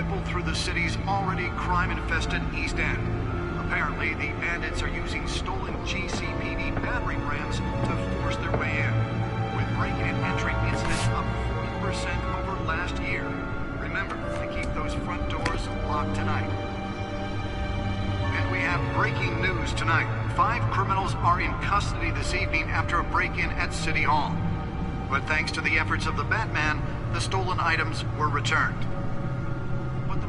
ripple through the city's already crime-infested East End. Apparently, the bandits are using stolen GCPD battering rams to force their way in, with breaking and entering incidents up 40% over last year. Remember to keep those front doors locked tonight. And we have breaking news tonight. 5 criminals are in custody this evening after a break-in at City Hall. But thanks to the efforts of the Batman, the stolen items were returned.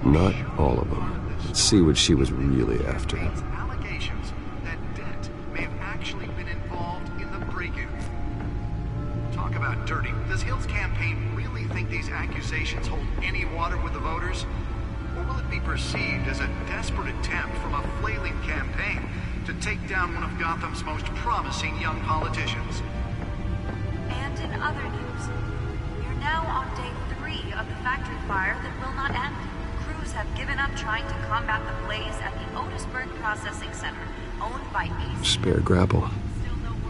Not all of them. Let's see what she was really after. Allegations that Dent may have actually been involved in the break-in. Talk about dirty. Does Hill's campaign really think these accusations hold any water with the voters? Or will it be perceived as a desperate attempt from a flailing campaign to take down one of Gotham's most promising young politicians? And in other news, we're now on day 3 of the factory fire that will not end. Crews have given up trying to combat the blaze at the Otisburg Processing Center, owned by AC. Spare grapple.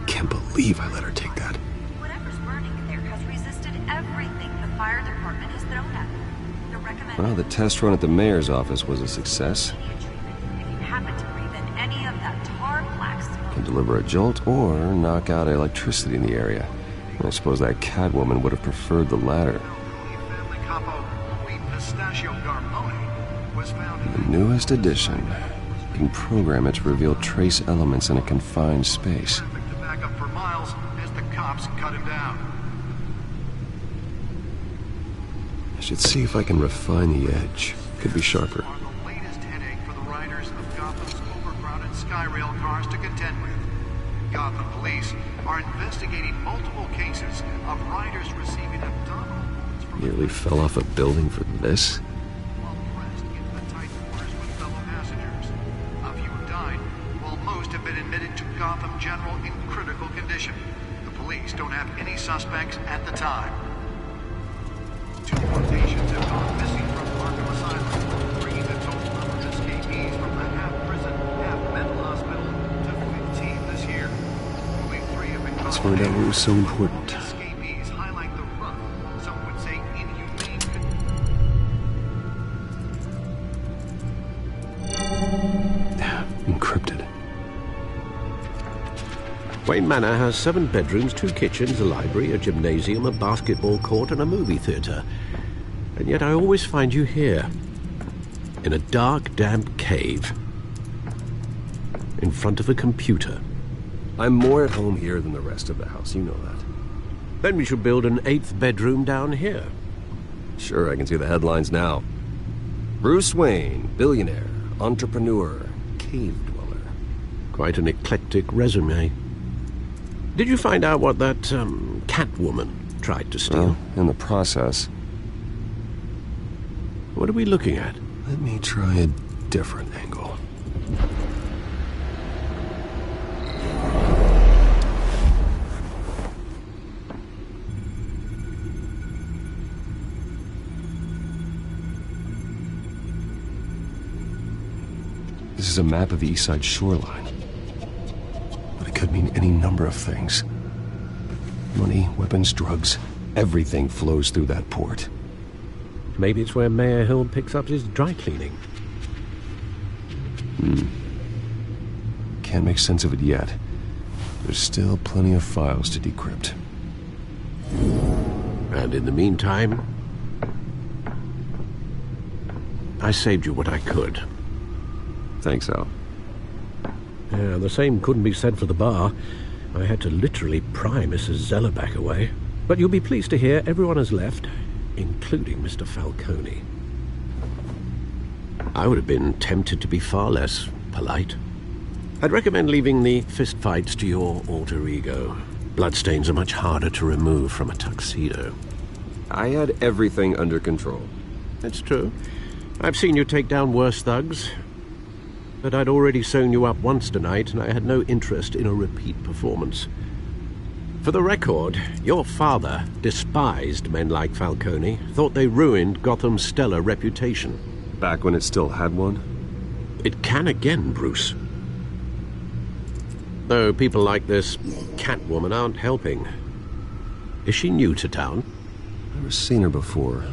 Can't believe I let her take that. Whatever's burning there has resisted everything the fire department has thrown at it. Well, the test run at the mayor's office was a success. If you happen to breathe in any of that tar black smoke, Can deliver a jolt or knock out electricity in the area. I suppose that Catwoman would have preferred the latter. The newest addition. You can program it to reveal trace elements in a confined space. To back up for miles as the cops cut him down. I should see if I can refine the edge. Could be sharper. Are the latest headache for the riders of Gotham's overcrowded Skyrail cars to contend with. Gotham police are investigating multiple cases of riders receiving abdominal wounds from Nearly fell off a building for this? while pressed into the tight quarters with fellow passengers. A few have died, while most have been admitted to Gotham General in critical condition. The police don't have any suspects at the time. 2 more patients have gone missing from Arkham Asylum, bringing the total number of escapees from the half-prison, half-mental hospital to 15 this year. Only 3 have been caught. Let's find out what was so important. Escapees highlight the rough, some would say inhumane. Encrypted. Wayne Manor has 7 bedrooms, 2 kitchens, a library, a gymnasium, a basketball court, and a movie theatre. And yet I always find you here, in a dark, damp cave, in front of a computer. I'm more at home here than the rest of the house, you know that. Then we should build an 8th bedroom down here. Sure, I can see the headlines now. Bruce Wayne, billionaire, entrepreneur, cave dweller. Quite an eclectic resume. Did you find out what that, Catwoman tried to steal? Well, in the process. What are we looking at? Let me try a different angle. This is a map of the East Side shoreline. But it could mean any number of things. Money, weapons, drugs, everything flows through that port. Maybe it's where Mayor Hill picks up his dry cleaning. Can't make sense of it yet. There's still plenty of files to decrypt. And in the meantime, I saved you what I could. Thanks, Al. Yeah, the same couldn't be said for the bar. I had to literally pry Mrs. Zeller back away. But you'll be pleased to hear everyone has left, including Mr. Falcone. I would have been tempted to be far less polite. I'd recommend leaving the fistfights to your alter ego. Bloodstains are much harder to remove from a tuxedo. I had everything under control. That's true. I've seen you take down worse thugs. But I'd already sewn you up once tonight, and I had no interest in a repeat performance. For the record, your father despised men like Falcone, thought they ruined Gotham's stellar reputation. Back when it still had one? It can again, Bruce. Though people like this Catwoman aren't helping. Is she new to town? Never seen her before.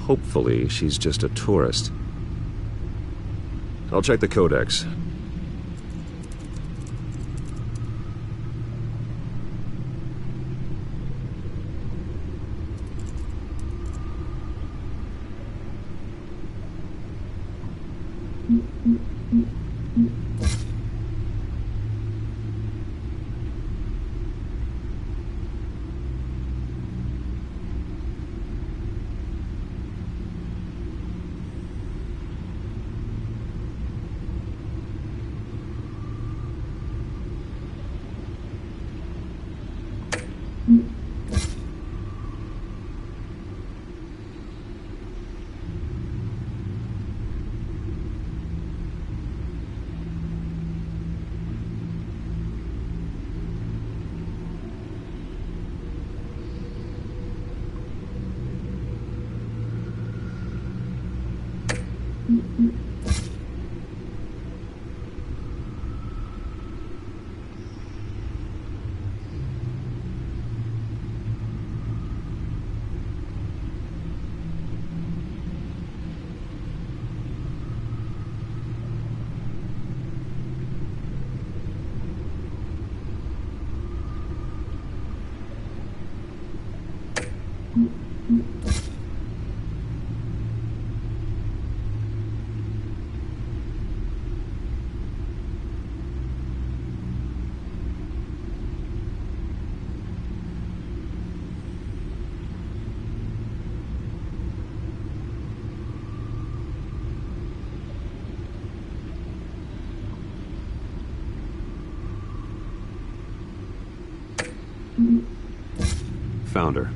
Hopefully, she's just a tourist. I'll check the codex. Found her.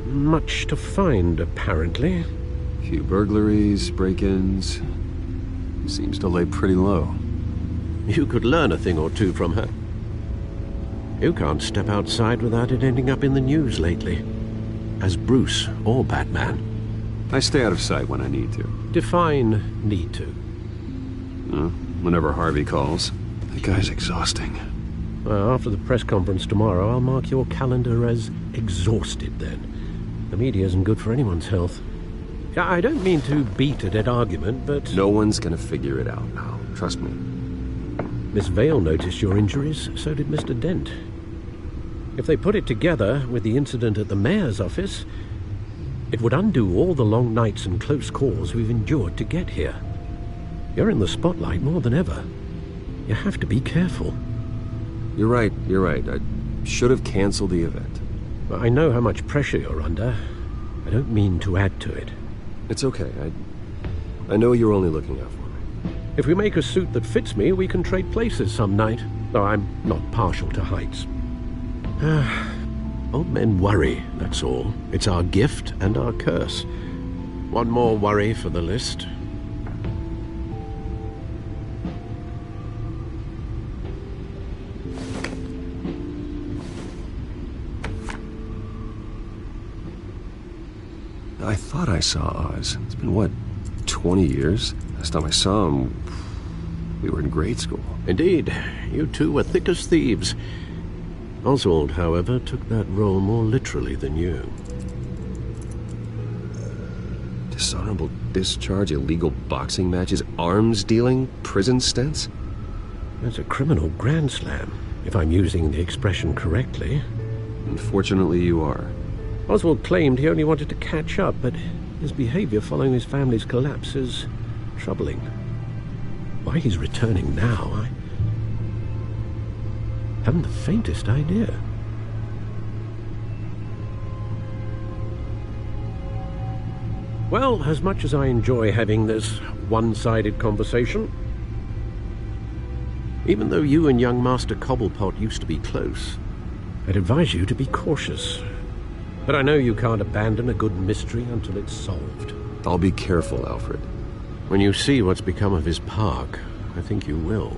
much to find, apparently. Few burglaries, break-ins. Seems to lay pretty low. You could learn a thing or two from her. You can't step outside without it ending up in the news lately. As Bruce or Batman. I stay out of sight when I need to. Define need to. Whenever Harvey calls. That guy's exhausting. Well, after the press conference tomorrow, I'll mark your calendar as exhausted then. The media isn't good for anyone's health. I don't mean to beat a dead argument, but... No one's gonna figure it out now. Trust me. Miss Vale noticed your injuries, so did Mr. Dent. If they put it together with the incident at the mayor's office, it would undo all the long nights and close calls we've endured to get here. You're in the spotlight more than ever. You have to be careful. You're right. I should have canceled the event. I know how much pressure you're under. I don't mean to add to it. It's okay. I know you're only looking out for me. If we make a suit that fits me, we can trade places some night. Though I'm not partial to heights. Old men worry, that's all. It's our gift and our curse. One more worry for the list. I thought I saw Oz. It's been, what, 20 years? Last time I saw him, we were in grade school. Indeed. You two were thick as thieves. Oswald, however, took that role more literally than you. Dishonorable discharge, illegal boxing matches, arms dealing, prison stints? That's a criminal grand slam, if I'm using the expression correctly. Unfortunately, you are. Oswald claimed he only wanted to catch up, but his behavior following his family's collapse is troubling. Why he's returning now, I haven't the faintest idea. Well, as much as I enjoy having this one-sided conversation, even though you and young Master Cobblepot used to be close, I'd advise you to be cautious. But I know you can't abandon a good mystery until it's solved. I'll be careful, Alfred. When you see what's become of his park, I think you will.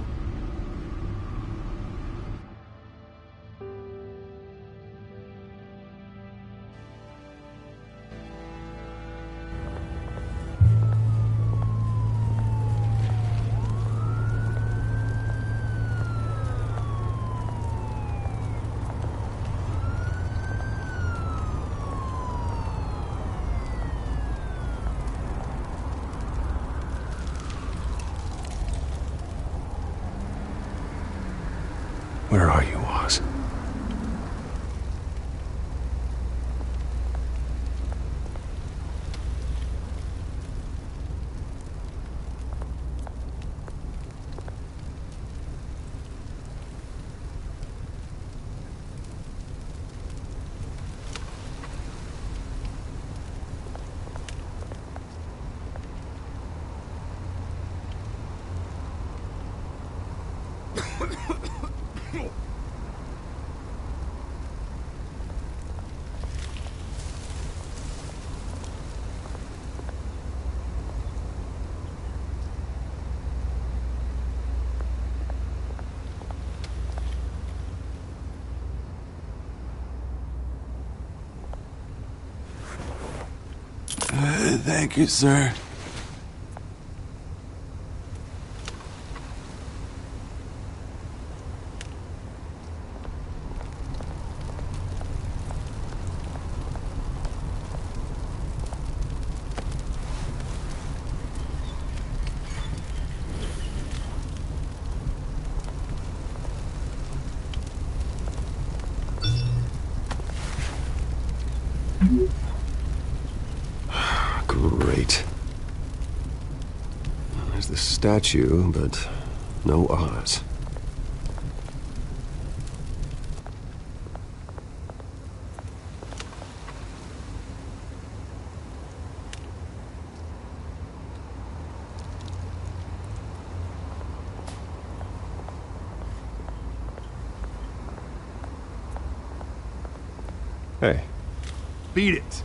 Where are you, Oz? Thank you, sir. Great. There's the statue, but no Oz. Hey, Beat it.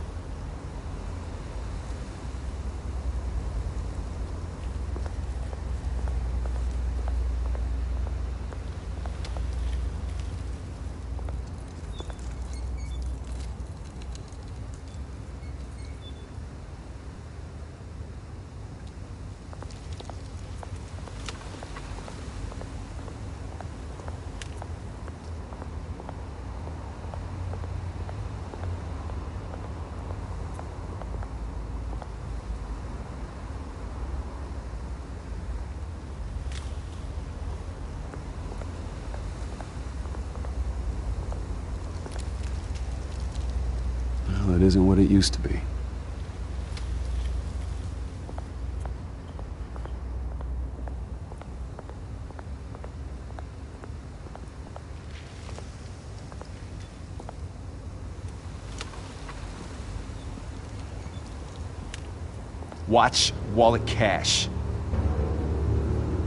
Well, it isn't what it used to be. Watch wallet cash.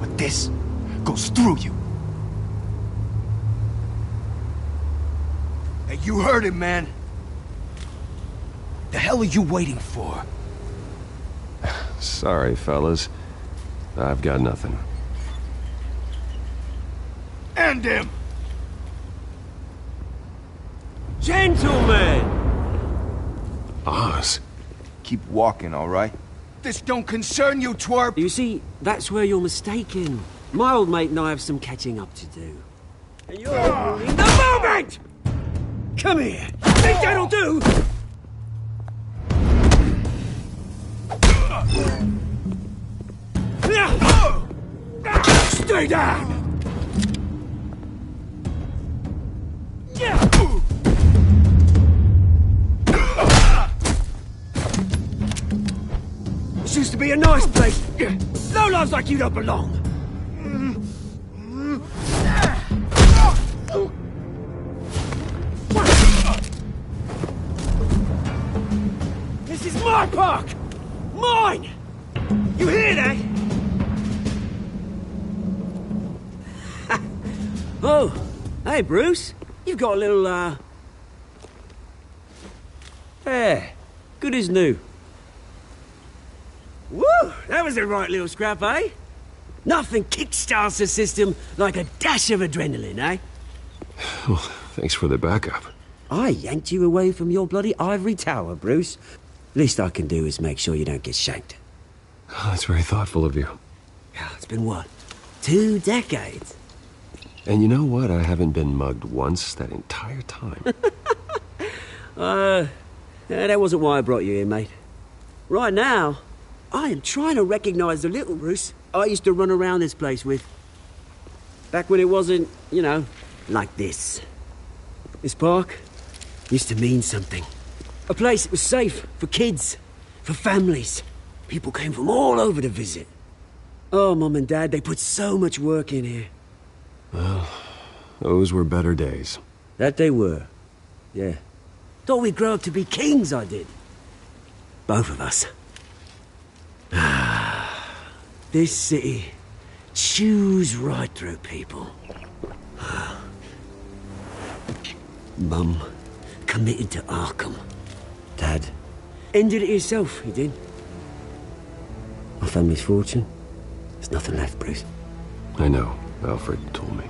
But this goes through you. Hey, you heard it, man. The hell are you waiting for? Sorry, fellas. I've got nothing. End him! Gentlemen! Oz. Keep walking, all right? This don't concern you, twerp! You see, that's where you're mistaken. My old mate and I have some catching up to do. And you're ruining the moment! Come here! Think that'll do? Stay down! This used to be a nice place. Lowlifes like you don't belong. This is my park! Mine! You hear that? Oh, hey, Bruce. You've got a little, hair. Good as new. Woo! That was a right little scrap, eh? Nothing kickstarts the system like a dash of adrenaline, eh? Well, thanks for the backup. I yanked you away from your bloody ivory tower, Bruce. Least I can do is make sure you don't get shanked. Oh, that's very thoughtful of you. Yeah, it's been what? 2 decades? And you know what? I haven't been mugged once that entire time. That wasn't why I brought you here, mate. Right now, I am trying to recognize the little Bruce I used to run around this place with. Back when it wasn't, you know, like this. This park used to mean something. A place that was safe for kids, for families. People came from all over to visit. Oh, Mum and Dad, they put so much work in here. Well, those were better days. That they were. Yeah. Thought we'd grow up to be kings, I did. Both of us. This city chews right through people. Mum committed to Arkham. Dad ended it himself, he did. My family's fortune. There's nothing left, Bruce. I know. Alfred told me.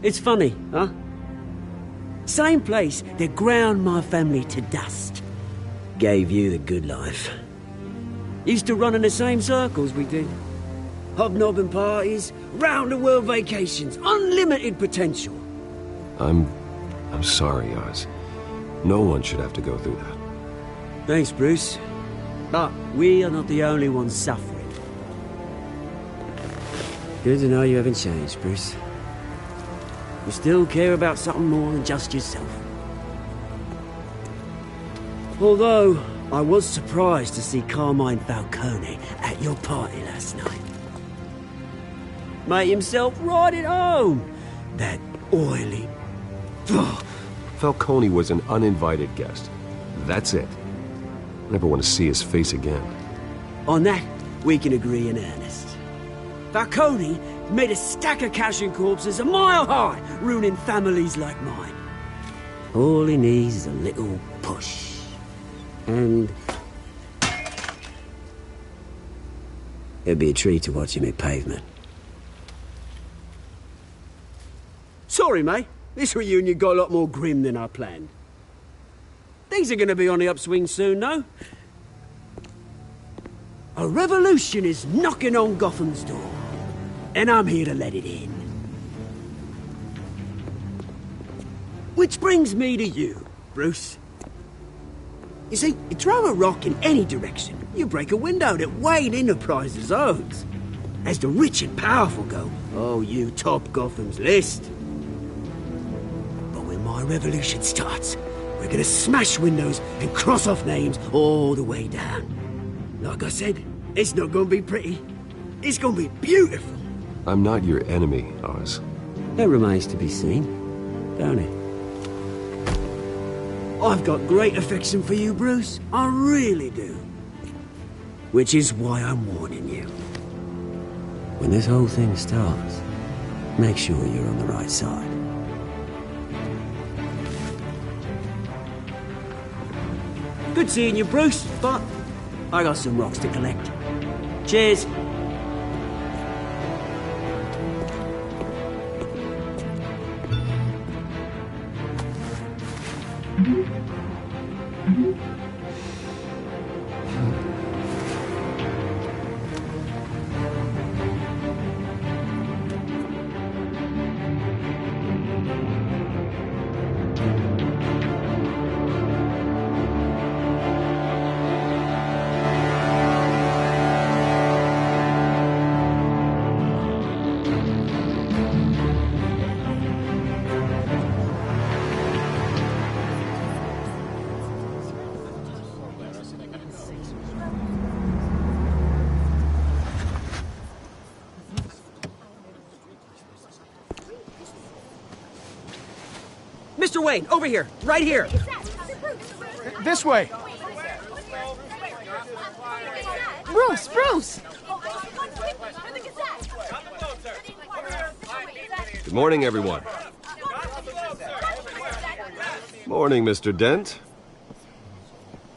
It's funny, huh? Same place that ground my family to dust. Gave you the good life. Used to run in the same circles we did. Hobnobbing parties, round-the-world vacations, unlimited potential. I'm sorry, Oz. No one should have to go through that. Thanks, Bruce. But we are not the only ones suffering. Good to know you haven't changed, Bruce. You still care about something more than just yourself. Although, I was surprised to see Carmine Falcone at your party last night. Made himself right at home. That oily... Falcone was an uninvited guest. That's it. Never want to see his face again. On that, we can agree in earnest. Falcone made a stack of cash and corpses a mile high, ruining families like mine. All he needs is a little push. And... it'd be a treat to watch him hit pavement. Sorry, mate. This reunion got a lot more grim than I planned. Things are gonna be on the upswing soon, though. A revolution is knocking on Gotham's door. And I'm here to let it in. Which brings me to you, Bruce. You see, you throw a rock in any direction, you break a window that Wayne Enterprises owns. As the rich and powerful go, oh, you top Gotham's list. But when my revolution starts, we're gonna smash windows and cross off names all the way down. Like I said, it's not gonna be pretty. It's gonna be beautiful. I'm not your enemy, Oz. That remains to be seen, don't it? I've got great affection for you, Bruce. I really do. Which is why I'm warning you. When this whole thing starts, make sure you're on the right side. Good seeing you, Bruce, but I got some rocks to collect. Cheers. Mr. Wayne, over here, right here. This way. Bruce! Good morning, everyone. Morning, Mr. Dent.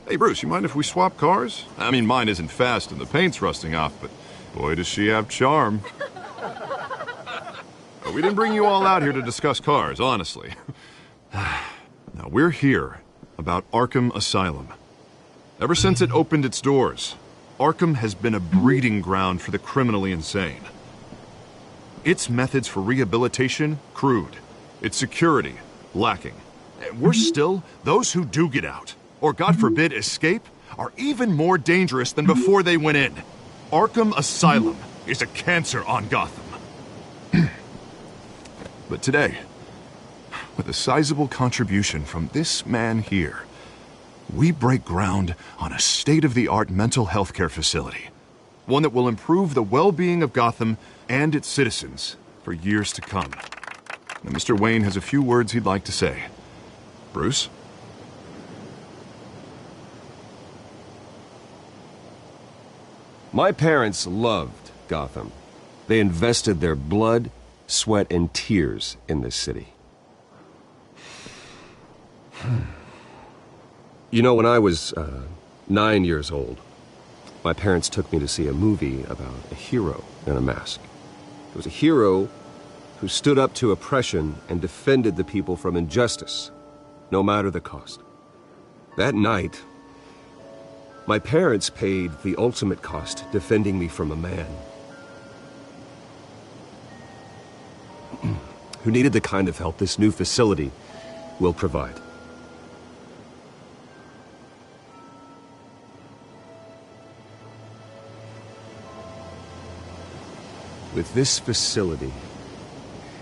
Hey, Bruce, you mind if we swap cars? I mean, mine isn't fast and the paint's rusting off, but boy, does she have charm. We didn't bring you all out here to discuss cars, honestly. Now, we're here about Arkham Asylum. Ever since it opened its doors, Arkham has been a breeding ground for the criminally insane. Its methods for rehabilitation, crude. Its security, lacking. And worse still, those who do get out, or God forbid escape, are even more dangerous than before they went in. Arkham Asylum is a cancer on Gotham. But today, with a sizable contribution from this man here, we break ground on a state-of-the-art mental health care facility. One that will improve the well-being of Gotham and its citizens for years to come. Now, Mr. Wayne has a few words he'd like to say. Bruce? My parents loved Gotham. They invested their blood, sweat, and tears in this city. You know, when I was 9 years old, my parents took me to see a movie about a hero in a mask. It was a hero who stood up to oppression and defended the people from injustice, no matter the cost. That night, my parents paid the ultimate cost defending me from a man who needed the kind of help this new facility will provide. With this facility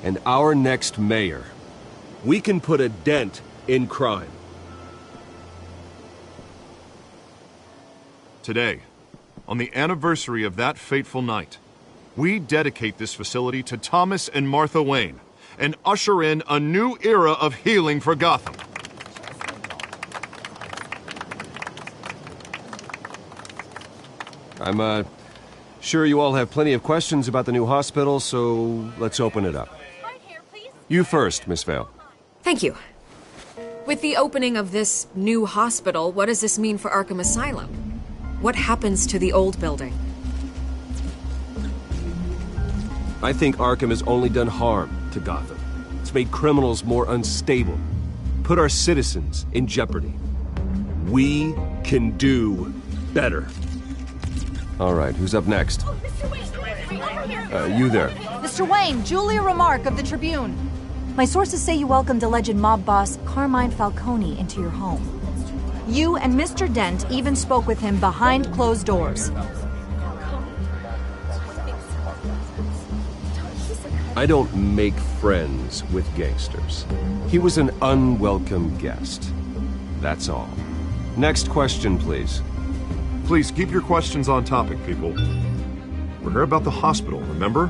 and our next mayor, we can put a dent in crime. Today, on the anniversary of that fateful night, we dedicate this facility to Thomas and Martha Wayne and usher in a new era of healing for Gotham. I'm sure you all have plenty of questions about the new hospital, so let's open it up. You first, Miss Vale. Thank you. With the opening of this new hospital, what does this mean for Arkham Asylum? What happens to the old building? I think Arkham has only done harm to Gotham. It's made criminals more unstable, put our citizens in jeopardy. We can do better. All right, who's up next? You there. Mr. Wayne, Julia Remark of the Tribune. My sources say you welcomed alleged mob boss Carmine Falcone into your home. You and Mr. Dent even spoke with him behind closed doors. I don't make friends with gangsters. He was an unwelcome guest. That's all. Next question, please. Please keep your questions on topic, people. We're here about the hospital, remember?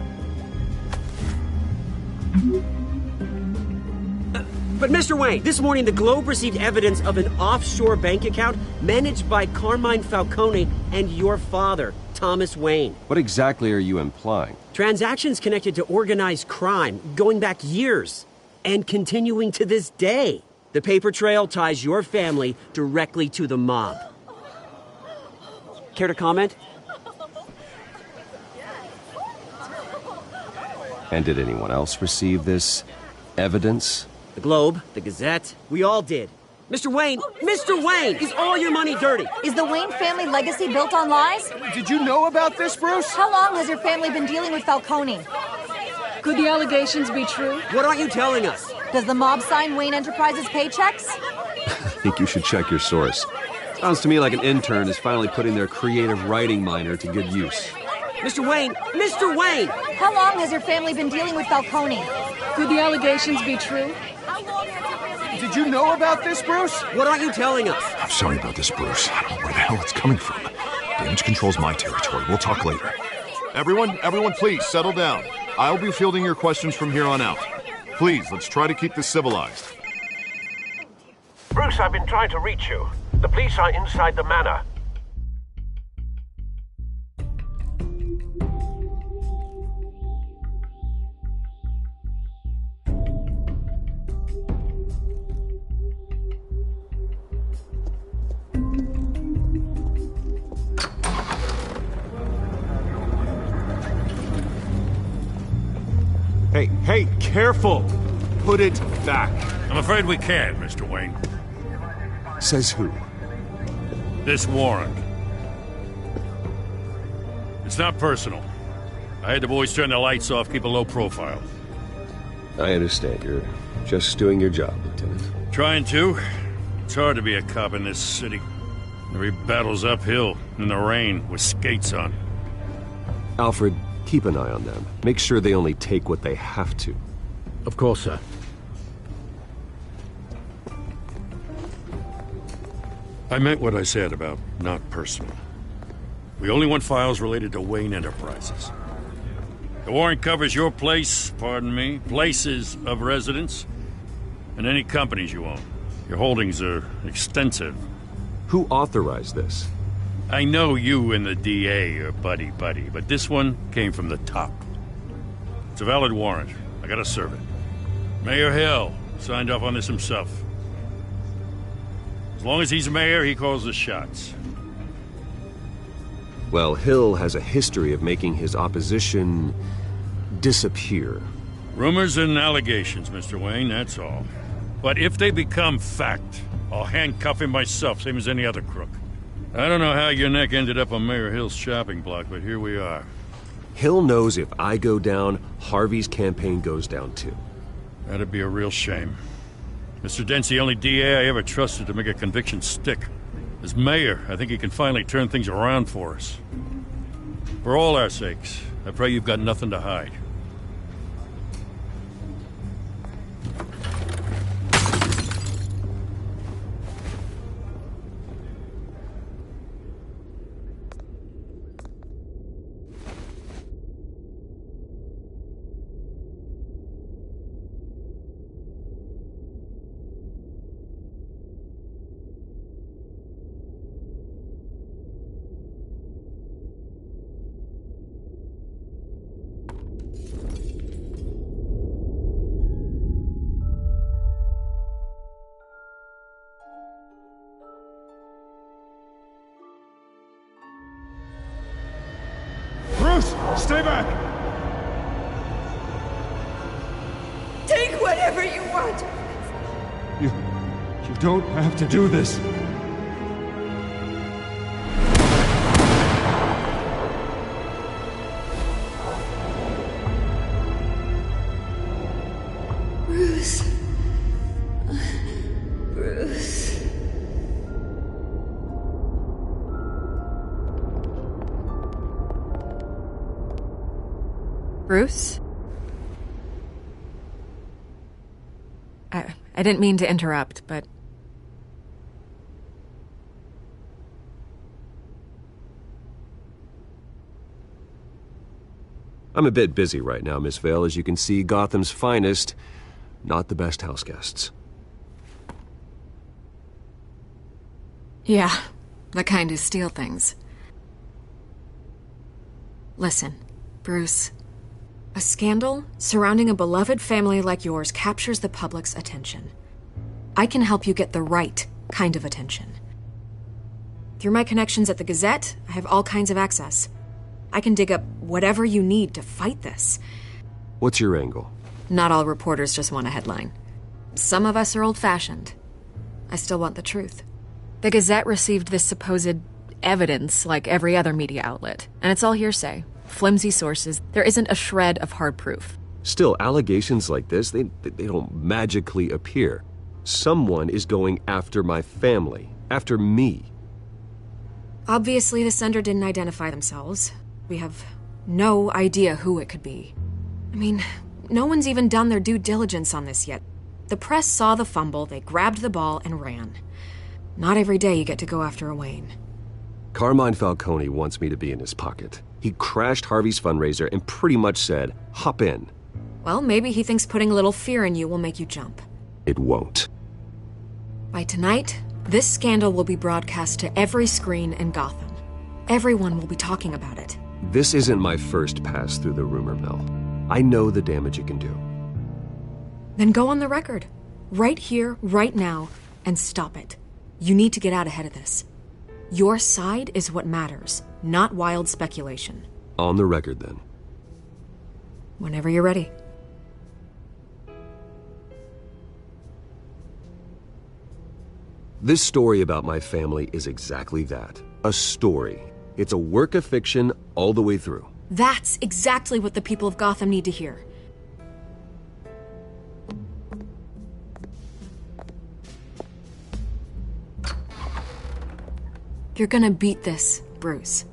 But Mr. Wayne, this morning the Globe received evidence of an offshore bank account managed by Carmine Falcone and your father, Thomas Wayne. What exactly are you implying? Transactions connected to organized crime going back years and continuing to this day. The paper trail ties your family directly to the mob. Care to comment? And did anyone else receive this evidence? The Globe, the Gazette, we all did. Mr. Wayne, is all your money dirty? Is the Wayne family legacy built on lies? Did you know about this, Bruce? How long has your family been dealing with Falcone? Could the allegations be true? What aren't you telling us? Does the mob sign Wayne Enterprises paychecks? I think you should check your source. Sounds to me like an intern is finally putting their creative writing minor to good use. Mr. Wayne! How long has your family been dealing with Falcone? Could the allegations be true? Did you know about this, Bruce? What aren't you telling us? I'm sorry about this, Bruce. I don't know where the hell it's coming from. Damage control's my territory. We'll talk later. Everyone, please, settle down. I'll be fielding your questions from here on out. Please, let's try to keep this civilized. Bruce, I've been trying to reach you. The police are inside the manor. Hey, careful! Put it back. I'm afraid we can't, Mr. Wayne. Says who? This warrant. It's not personal. I had the boys turn the lights off, keep a low profile. I understand. You're just doing your job, Lieutenant. Trying to. It's hard to be a cop in this city. Every battle's uphill, in the rain, with skates on. Alfred, keep an eye on them. Make sure they only take what they have to. Of course, sir. I meant what I said about not personal. We only want files related to Wayne Enterprises. The warrant covers your place, pardon me, places of residence, and any companies you own. Your holdings are extensive. Who authorized this? I know you and the DA are buddy-buddy, but this one came from the top. It's a valid warrant. I gotta serve it. Mayor Hill signed off on this himself. As long as he's mayor, he calls the shots. Well, Hill has a history of making his opposition disappear. Rumors and allegations, Mr. Wayne, that's all. But if they become fact, I'll handcuff him myself, same as any other crook. I don't know how your neck ended up on Mayor Hill's shopping block, but here we are. Hill knows if I go down, Harvey's campaign goes down too. That'd be a real shame. Mr. Dent's the only DA I ever trusted to make a conviction stick. As mayor, I think he can finally turn things around for us. For all our sakes, I pray you've got nothing to hide. Stay back! Take whatever you want. You don't have to do this. Bruce. Bruce. Bruce? I didn't mean to interrupt, but... I'm a bit busy right now, Miss Vale. As you can see, Gotham's finest, not the best house guests. Yeah, the kind who steal things. Listen, Bruce. A scandal surrounding a beloved family like yours captures the public's attention. I can help you get the right kind of attention. Through my connections at the Gazette, I have all kinds of access. I can dig up whatever you need to fight this. What's your angle? Not all reporters just want a headline. Some of us are old-fashioned. I still want the truth. The Gazette received this supposed evidence like every other media outlet, and it's all hearsay. Flimsy sources. There isn't a shred of hard proof. Still, allegations like this, they don't magically appear. Someone is going after my family, after me. Obviously, the sender didn't identify themselves. We have no idea who it could be. I mean, no one's even done their due diligence on this yet. The press saw the fumble, they grabbed the ball and ran. Not every day you get to go after a Wayne. Carmine Falcone wants me to be in his pocket. He crashed Harvey's fundraiser and pretty much said, hop in. Well, maybe he thinks putting a little fear in you will make you jump. It won't. By tonight, this scandal will be broadcast to every screen in Gotham. Everyone will be talking about it. This isn't my first pass through the rumor mill. I know the damage it can do. Then go on the record. Right here, right now, and stop it. You need to get out ahead of this. Your side is what matters, not wild speculation. On the record, then. Whenever you're ready. This story about my family is exactly that. A story. It's a work of fiction all the way through. That's exactly what the people of Gotham need to hear. You're gonna beat this, Bruce.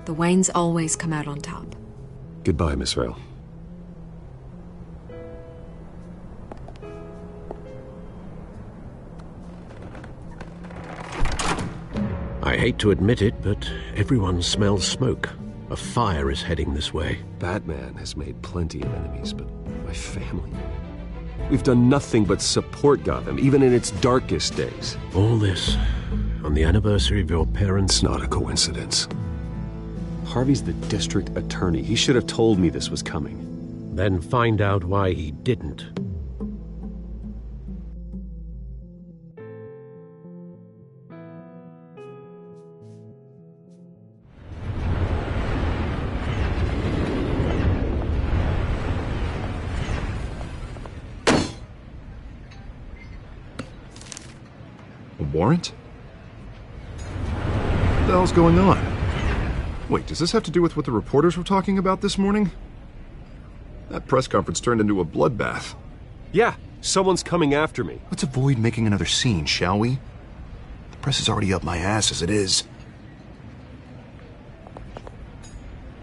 The Waynes always come out on top. Goodbye, Miss Vale. I hate to admit it, but everyone smells smoke. A fire is heading this way. Batman has made plenty of enemies, but my family... We've done nothing but support Gotham, even in its darkest days. All this on the anniversary of your parents'... It's not a coincidence. Harvey's the district attorney. He should have told me this was coming. Then find out why he didn't. A warrant? What the hell's going on? Wait, does this have to do with what the reporters were talking about this morning? That press conference turned into a bloodbath. Yeah, someone's coming after me. Let's avoid making another scene, shall we? The press is already up my ass as it is.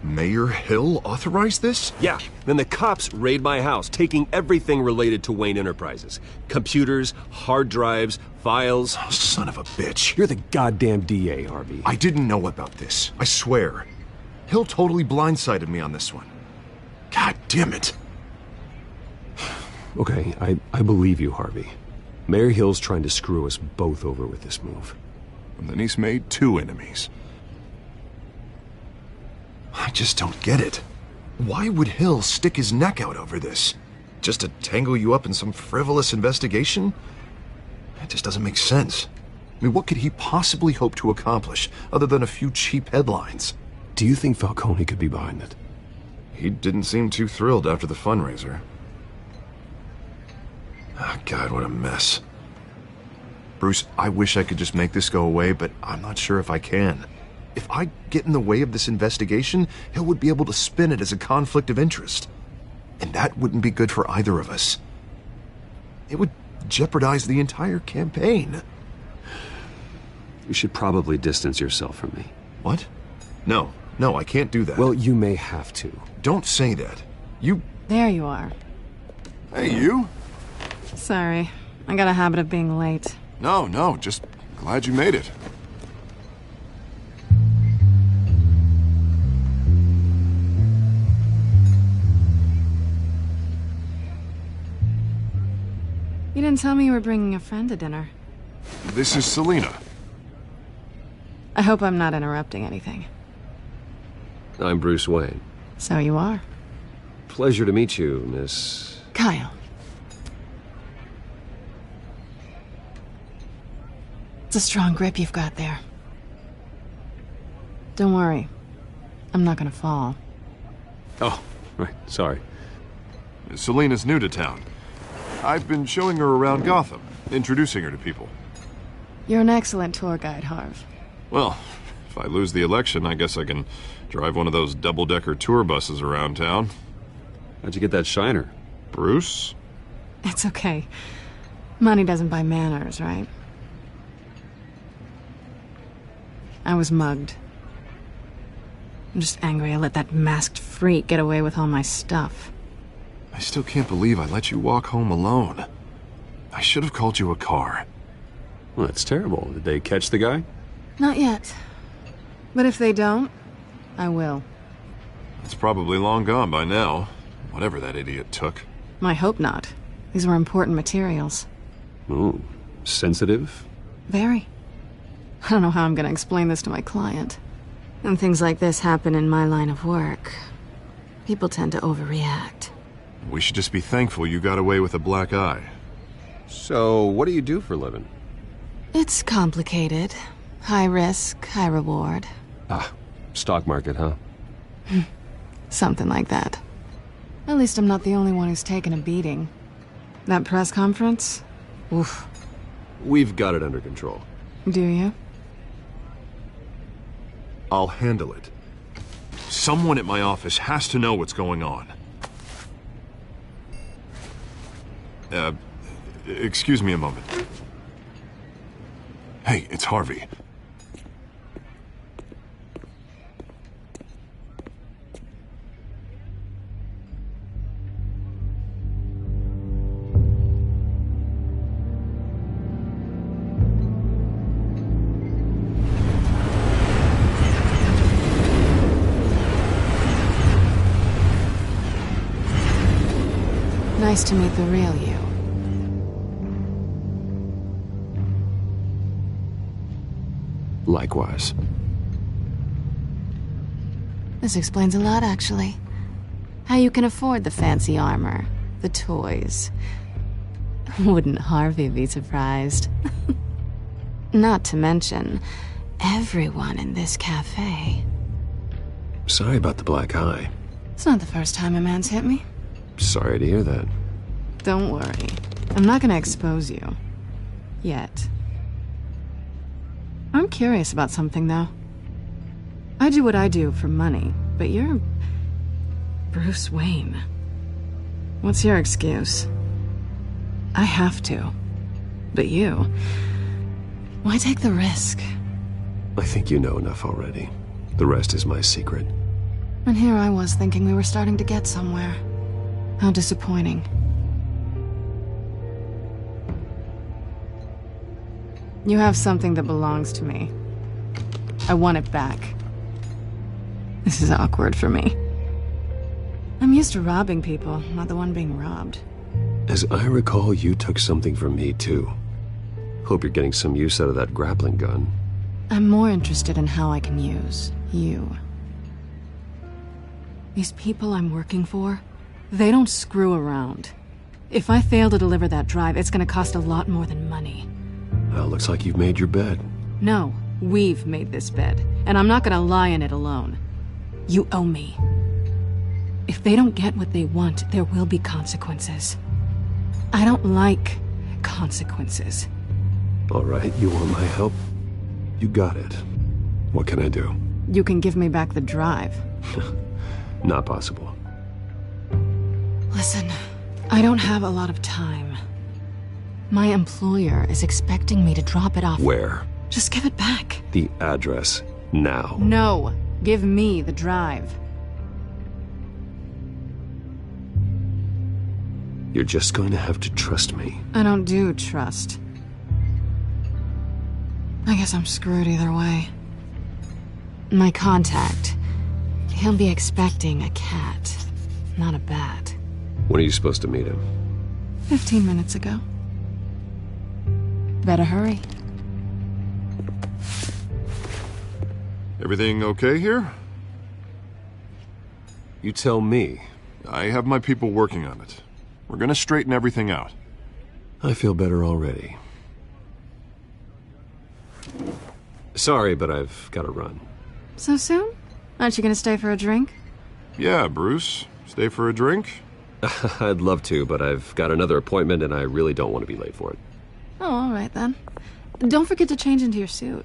Mayor Hill authorized this? Yeah, then the cops raid my house, taking everything related to Wayne Enterprises. Computers, hard drives, files. Oh, son of a bitch. You're the goddamn DA, Harvey. I didn't know about this. I swear. Hill totally blindsided me on this one. God damn it. Okay, I believe you, Harvey. Mayor Hill's trying to screw us both over with this move. And then he's made two enemies. I just don't get it. Why would Hill stick his neck out over this? Just to tangle you up in some frivolous investigation? It just doesn't make sense. I mean, what could he possibly hope to accomplish other than a few cheap headlines? Do you think Falcone could be behind it? He didn't seem too thrilled after the fundraiser. Ah, God, what a mess. Bruce, I wish I could just make this go away, but I'm not sure if I can. If I get in the way of this investigation, Hill would be able to spin it as a conflict of interest. And that wouldn't be good for either of us. It would jeopardize the entire campaign. You should probably distance yourself from me. What? No, I can't do that. Well, you may have to. Don't say that. You... There you are. Hey, you? Sorry. I got a habit of being late. No, just glad you made it. You didn't tell me you were bringing a friend to dinner. This is Selina. I hope I'm not interrupting anything. I'm Bruce Wayne. So you are. Pleasure to meet you, Miss... Kyle. It's a strong grip you've got there. Don't worry. I'm not gonna fall. Oh, right, sorry. Selina's new to town. I've been showing her around Gotham, introducing her to people. You're an excellent tour guide, Harv. Well, if I lose the election, I guess I can drive one of those double-decker tour buses around town. How'd you get that shiner? Bruce? It's okay. Money doesn't buy manners, right? I was mugged. I'm just angry I let that masked freak get away with all my stuff. I still can't believe I let you walk home alone. I should have called you a car. Well, that's terrible. Did they catch the guy? Not yet. But if they don't, I will. It's probably long gone by now, whatever that idiot took. I hope not. These were important materials. Ooh, sensitive? Very. I don't know how I'm gonna explain this to my client. When things like this happen in my line of work, people tend to overreact. We should just be thankful you got away with a black eye. So, what do you do for a living? It's complicated. High risk, high reward. Ah, stock market, huh? Something like that. At least I'm not the only one who's taken a beating. That press conference? Oof. We've got it under control. Do you? I'll handle it. Someone at my office has to know what's going on. Excuse me a moment. Hey, it's Harvey. Nice to meet the real you. Likewise. This explains a lot, actually. How you can afford the fancy armor, the toys. Wouldn't Harvey be surprised? Not to mention, everyone in this cafe. Sorry about the black eye. It's not the first time a man's hit me. Sorry to hear that. Don't worry. I'm not gonna expose you. Yet. I'm curious about something, though. I do what I do for money, but you're... Bruce Wayne. What's your excuse? I have to. But you... Why take the risk? I think you know enough already. The rest is my secret. And here I was thinking we were starting to get somewhere. How disappointing. You have something that belongs to me. I want it back. This is awkward for me. I'm used to robbing people, not the one being robbed. As I recall, you took something from me, too. Hope you're getting some use out of that grappling gun. I'm more interested in how I can use you. These people I'm working for, they don't screw around. If I fail to deliver that drive, it's gonna cost a lot more than money. Well, looks like you've made your bed. No, we've made this bed, and I'm not gonna lie in it alone. You owe me. If they don't get what they want, there will be consequences. I don't like consequences. All right, you want my help? You got it. What can I do? You can give me back the drive. Not possible. Listen, I don't have a lot of time. My employer is expecting me to drop it off. Where? Just give it back. The address, now. No, give me the drive. You're just going to have to trust me. I don't do trust. I guess I'm screwed either way. My contact, he'll be expecting a cat, not a bat. When are you supposed to meet him? 15 minutes ago. Better hurry. Everything okay here? You tell me. I have my people working on it. We're gonna straighten everything out. I feel better already. Sorry, but I've got to run. So soon? Aren't you gonna stay for a drink? Yeah, Bruce. Stay for a drink? I'd love to, but I've got another appointment and I really don't want to be late for it. Oh, all right then. Don't forget to change into your suit.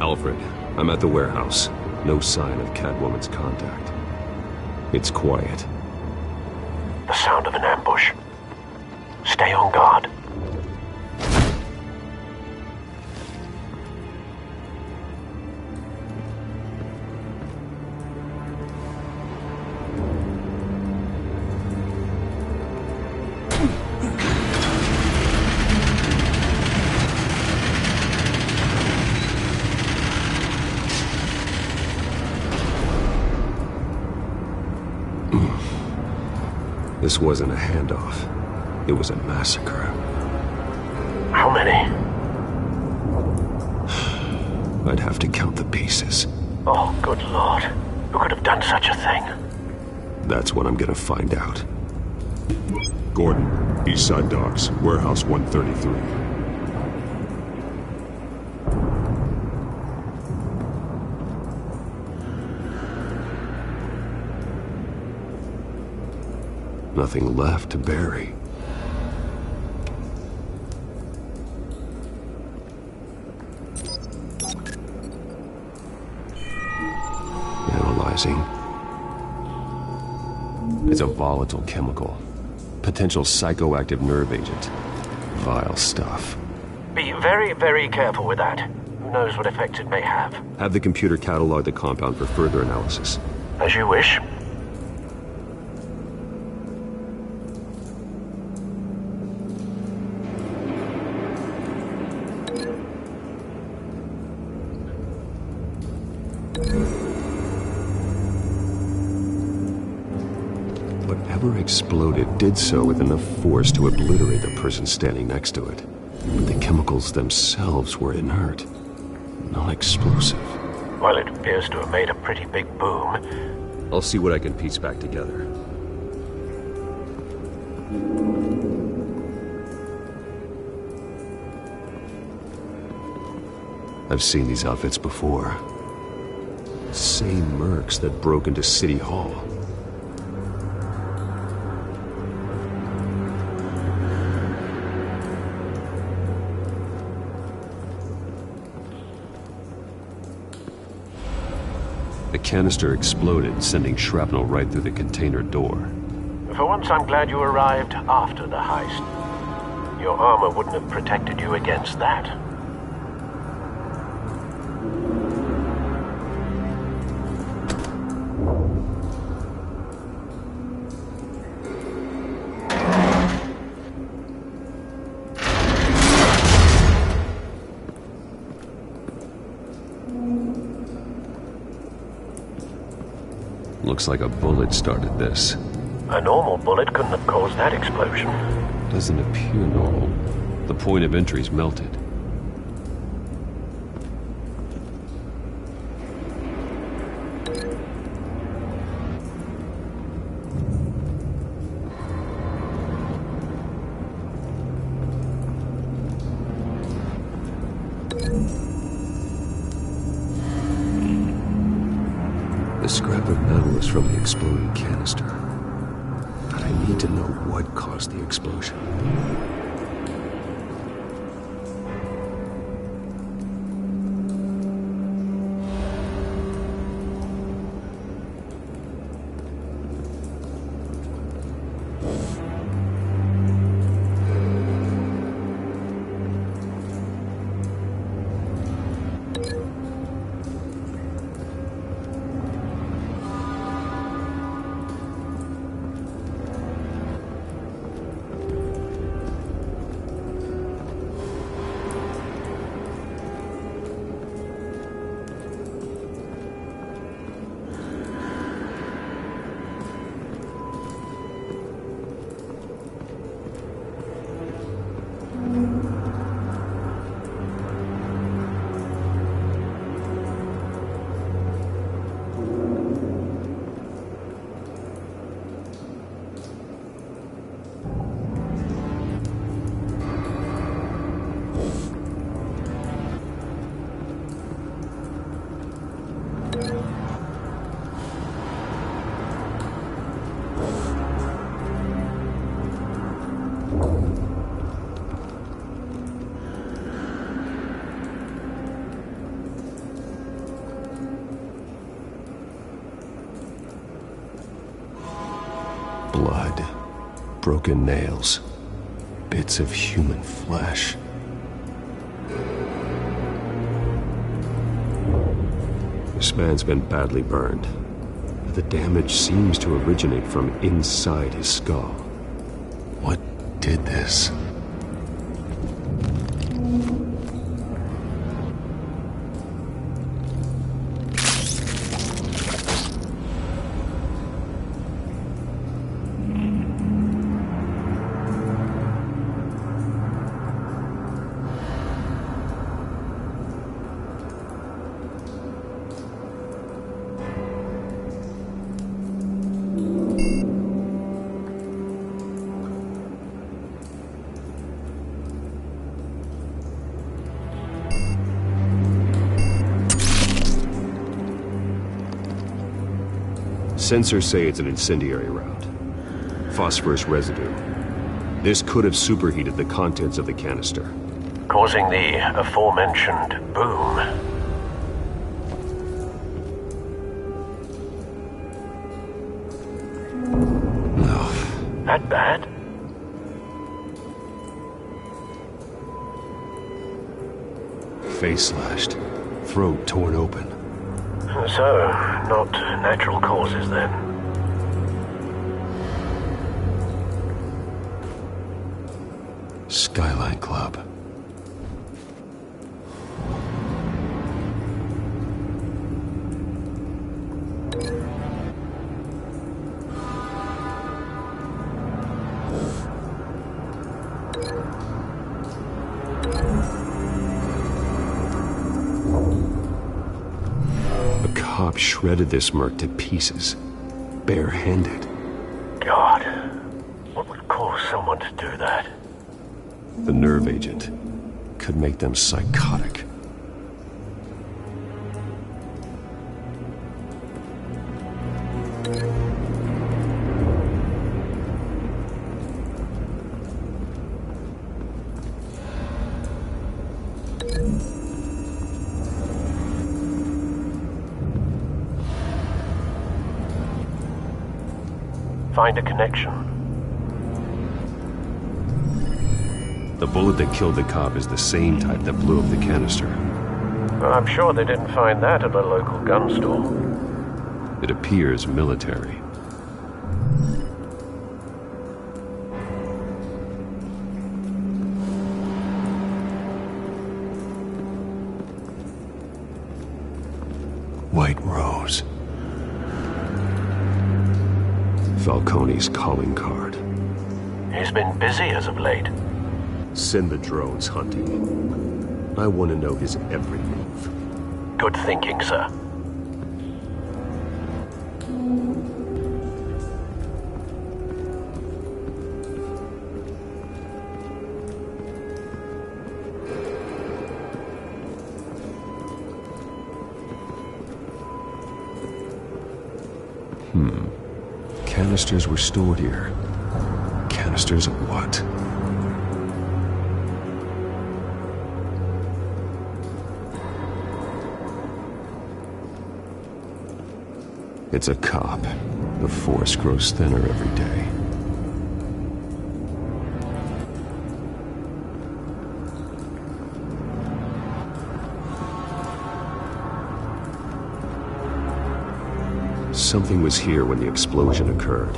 Alfred, I'm at the warehouse. No sign of Catwoman's contact. It's quiet. The sound of an ambush. Stay on guard. This wasn't a handoff. It was a massacre. How many? I'd have to count the pieces. Oh, good lord. Who could have done such a thing? That's what I'm gonna find out. Gordon, Eastside Docks, Warehouse 133. Nothing left to bury. Analyzing. It's a volatile chemical. Potential psychoactive nerve agent. Vile stuff. Be very, very careful with that. Who knows what effects it may have. Have the computer catalog the compound for further analysis. As you wish. Whatever exploded did so with enough force to obliterate the person standing next to it. But the chemicals themselves were inert, not explosive. Well, it appears to have made a pretty big boom. I'll see what I can piece back together. I've seen these outfits before. Same mercs that broke into City Hall. The canister exploded, sending shrapnel right through the container door. For once, I'm glad you arrived after the heist. Your armor wouldn't have protected you against that. Looks like a bullet started this. A normal bullet couldn't have caused that explosion. doesn't appear normal. The point of entry's melted. The scrap of metal is from the exploding canister. But I need to know what caused the explosion. Blood, broken nails, bits of human flesh. This man's been badly burned. The damage seems to originate from inside his skull. What did this? Sensors say it's an incendiary route. Phosphorus residue. This could have superheated the contents of the canister, causing the aforementioned boom. No. That bad? Face slashed, throat torn open. So, not natural causes then. Skyline Club. Shredded this merc to pieces, barehanded. God, what would cause someone to do that? The nerve agent could make them psychotic. Find a connection. The bullet that killed the cop is the same type that blew up the canister. I'm sure they didn't find that at a local gun store. It appears military. White Rose. Falcone's calling card. He's been busy as of late. Send the drones hunting. I want to know his every move. Good thinking, sir. Canisters were stored here. Canisters of what? It's a cop. The force grows thinner every day. Something was here when the explosion occurred.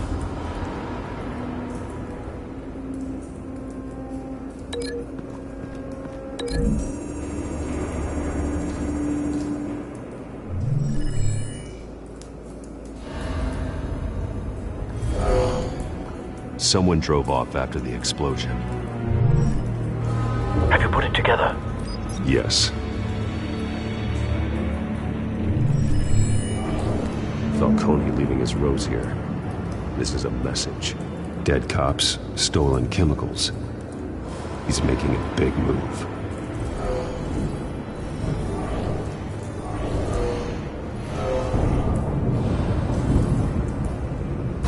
Someone drove off after the explosion. Have you put it together? Yes. Falcone leaving his rose here. This is a message. Dead cops, stolen chemicals. He's making a big move.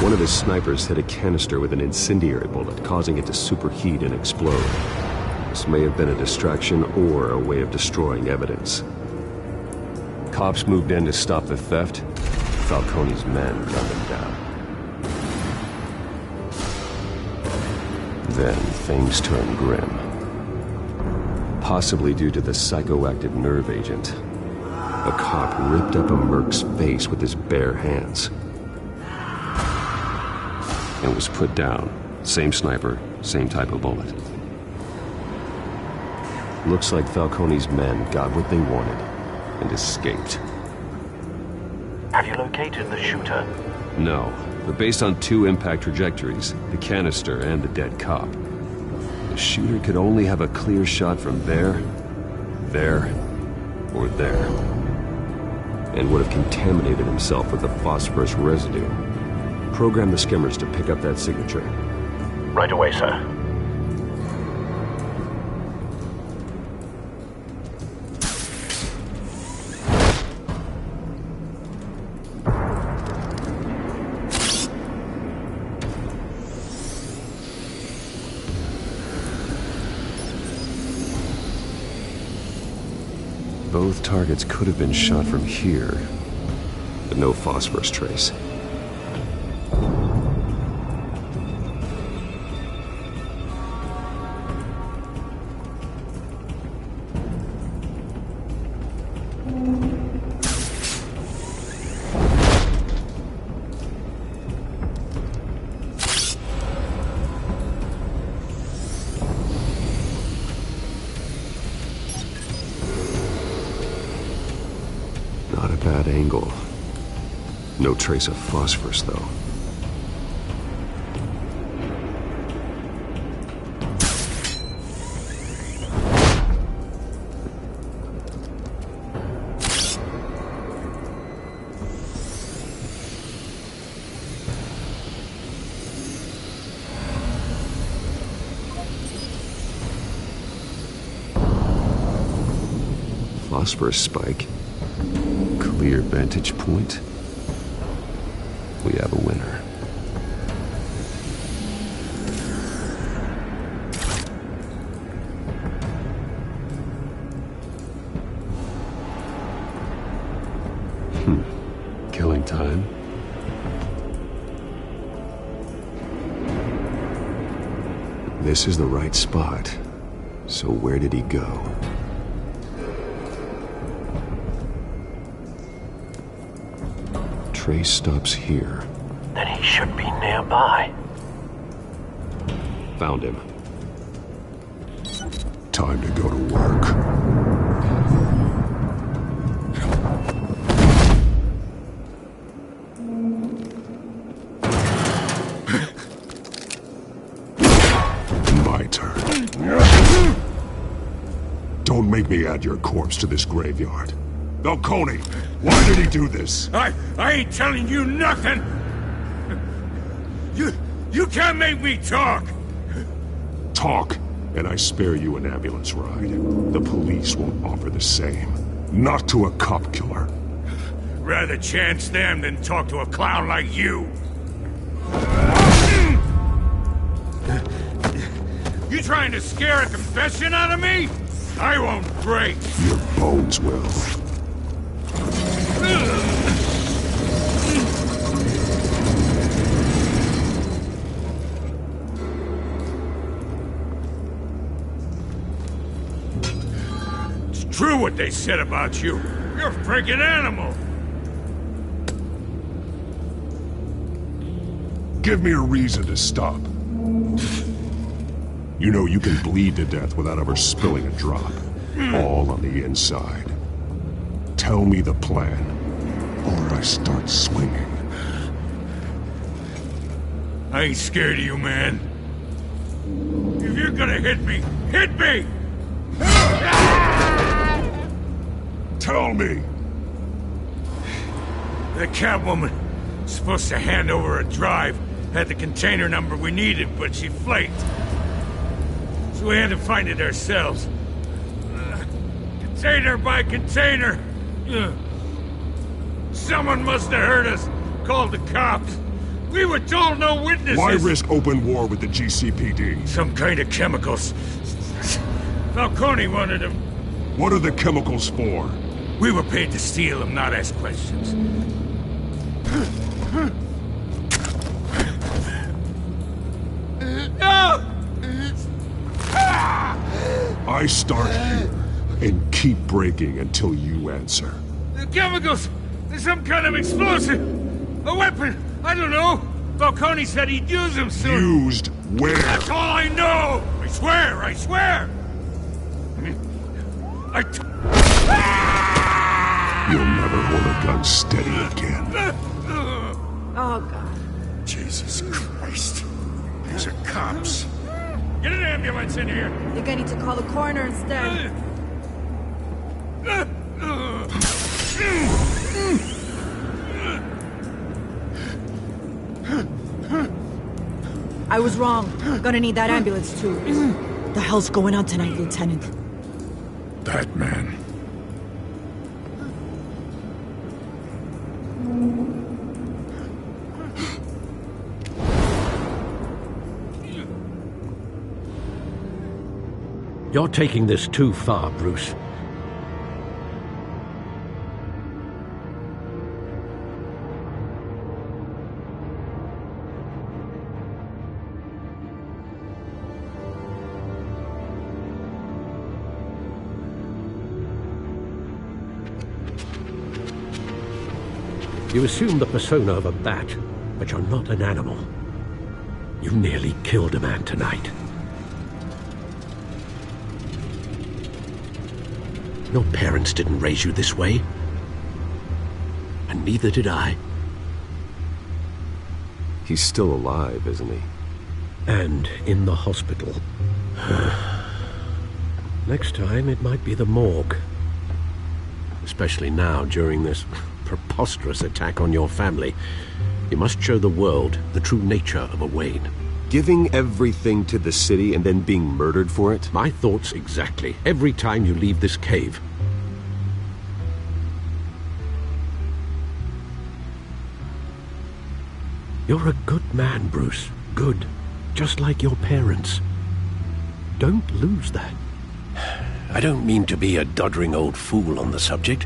One of his snipers hit a canister with an incendiary bullet, causing it to superheat and explode. This may have been a distraction or a way of destroying evidence. Cops moved in to stop the theft. Falcone's men gunned him down. Then things turned grim. Possibly due to the psychoactive nerve agent. A cop ripped up a merc's face with his bare hands. And was put down. Same sniper, same type of bullet. Looks like Falcone's men got what they wanted and escaped. Have you located the shooter? No, but based on two impact trajectories, the canister and the dead cop, the shooter could only have a clear shot from there, or there, and would have contaminated himself with the phosphorus residue. Program the skimmers to pick up that signature. Right away, sir. Both targets could have been shot from here, but no phosphorus trace. Not a bad angle. No trace of phosphorus, though. Phosphorus spike. Clear vantage point. We have a winner. Killing time. This is the right spot. So where did he go? Trace stops here. Then he should be nearby. Found him. Time to go to work. made me add your corpse to this graveyard? Falcone, why did he do this? I ain't telling you nothing! You can't make me talk! Talk, and I spare you an ambulance ride. The police won't offer the same. Not to a cop killer. Rather chance them than talk to a clown like you. You trying to scare a confession out of me? I won't break. Your bones will. It's true what they said about you. You're a freaking animal. Give me a reason to stop. You know you can bleed to death without ever spilling a drop. All on the inside. Tell me the plan, or I start swinging. I ain't scared of you, man. If you're gonna hit me, hit me! Tell me! The Catwoman supposed to hand over a drive, had the container number we needed, but she flaked. So we had to find it ourselves. Container by container. Someone must have heard us, called the cops. We were told no witnesses. Why risk open war with the GCPD? Some kind of chemicals. Falcone wanted them. What are the chemicals for? We were paid to steal them, not ask questions. I start here and keep breaking until you answer. The chemicals! There's some kind of explosive! A weapon! I don't know! Falcone said he'd use them soon! Used where? That's all I know! I swear! I swear! You'll never hold a gun steady again. Oh, God. Jesus Christ. These are cops. Get an ambulance in here! I think I need to call the coroner instead. I was wrong. Gonna need that ambulance, too. The hell's going on tonight, Lieutenant? That man. You're taking this too far, Bruce. You assume the persona of a bat, but you're not an animal. You nearly killed a man tonight. Your parents didn't raise you this way. And neither did I. He's still alive, isn't he? And in the hospital. Next time, it might be the morgue. Especially now, during this preposterous attack on your family. You must show the world the true nature of a Wayne. Giving everything to the city and then being murdered for it? My thoughts exactly. Every time you leave this cave. You're a good man, Bruce. Good. Just like your parents. Don't lose that. I don't mean to be a doddering old fool on the subject,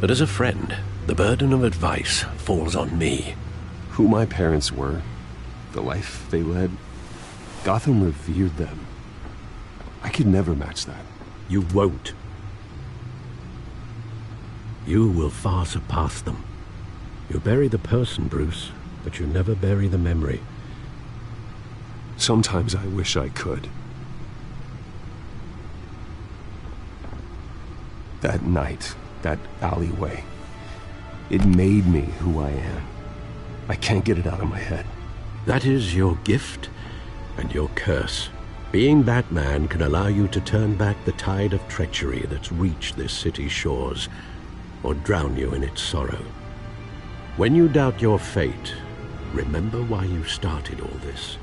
but as a friend, the burden of advice falls on me. Who my parents were, the life they led, Gotham revered them. I could never match that. You won't. You will far surpass them. You bury the person, Bruce, but you never bury the memory. Sometimes I wish I could. That night, that alleyway, it made me who I am. I can't get it out of my head. That is your gift and your curse. Being Batman can allow you to turn back the tide of treachery that's reached this city's shores, or drown you in its sorrow. When you doubt your fate, remember why you started all this.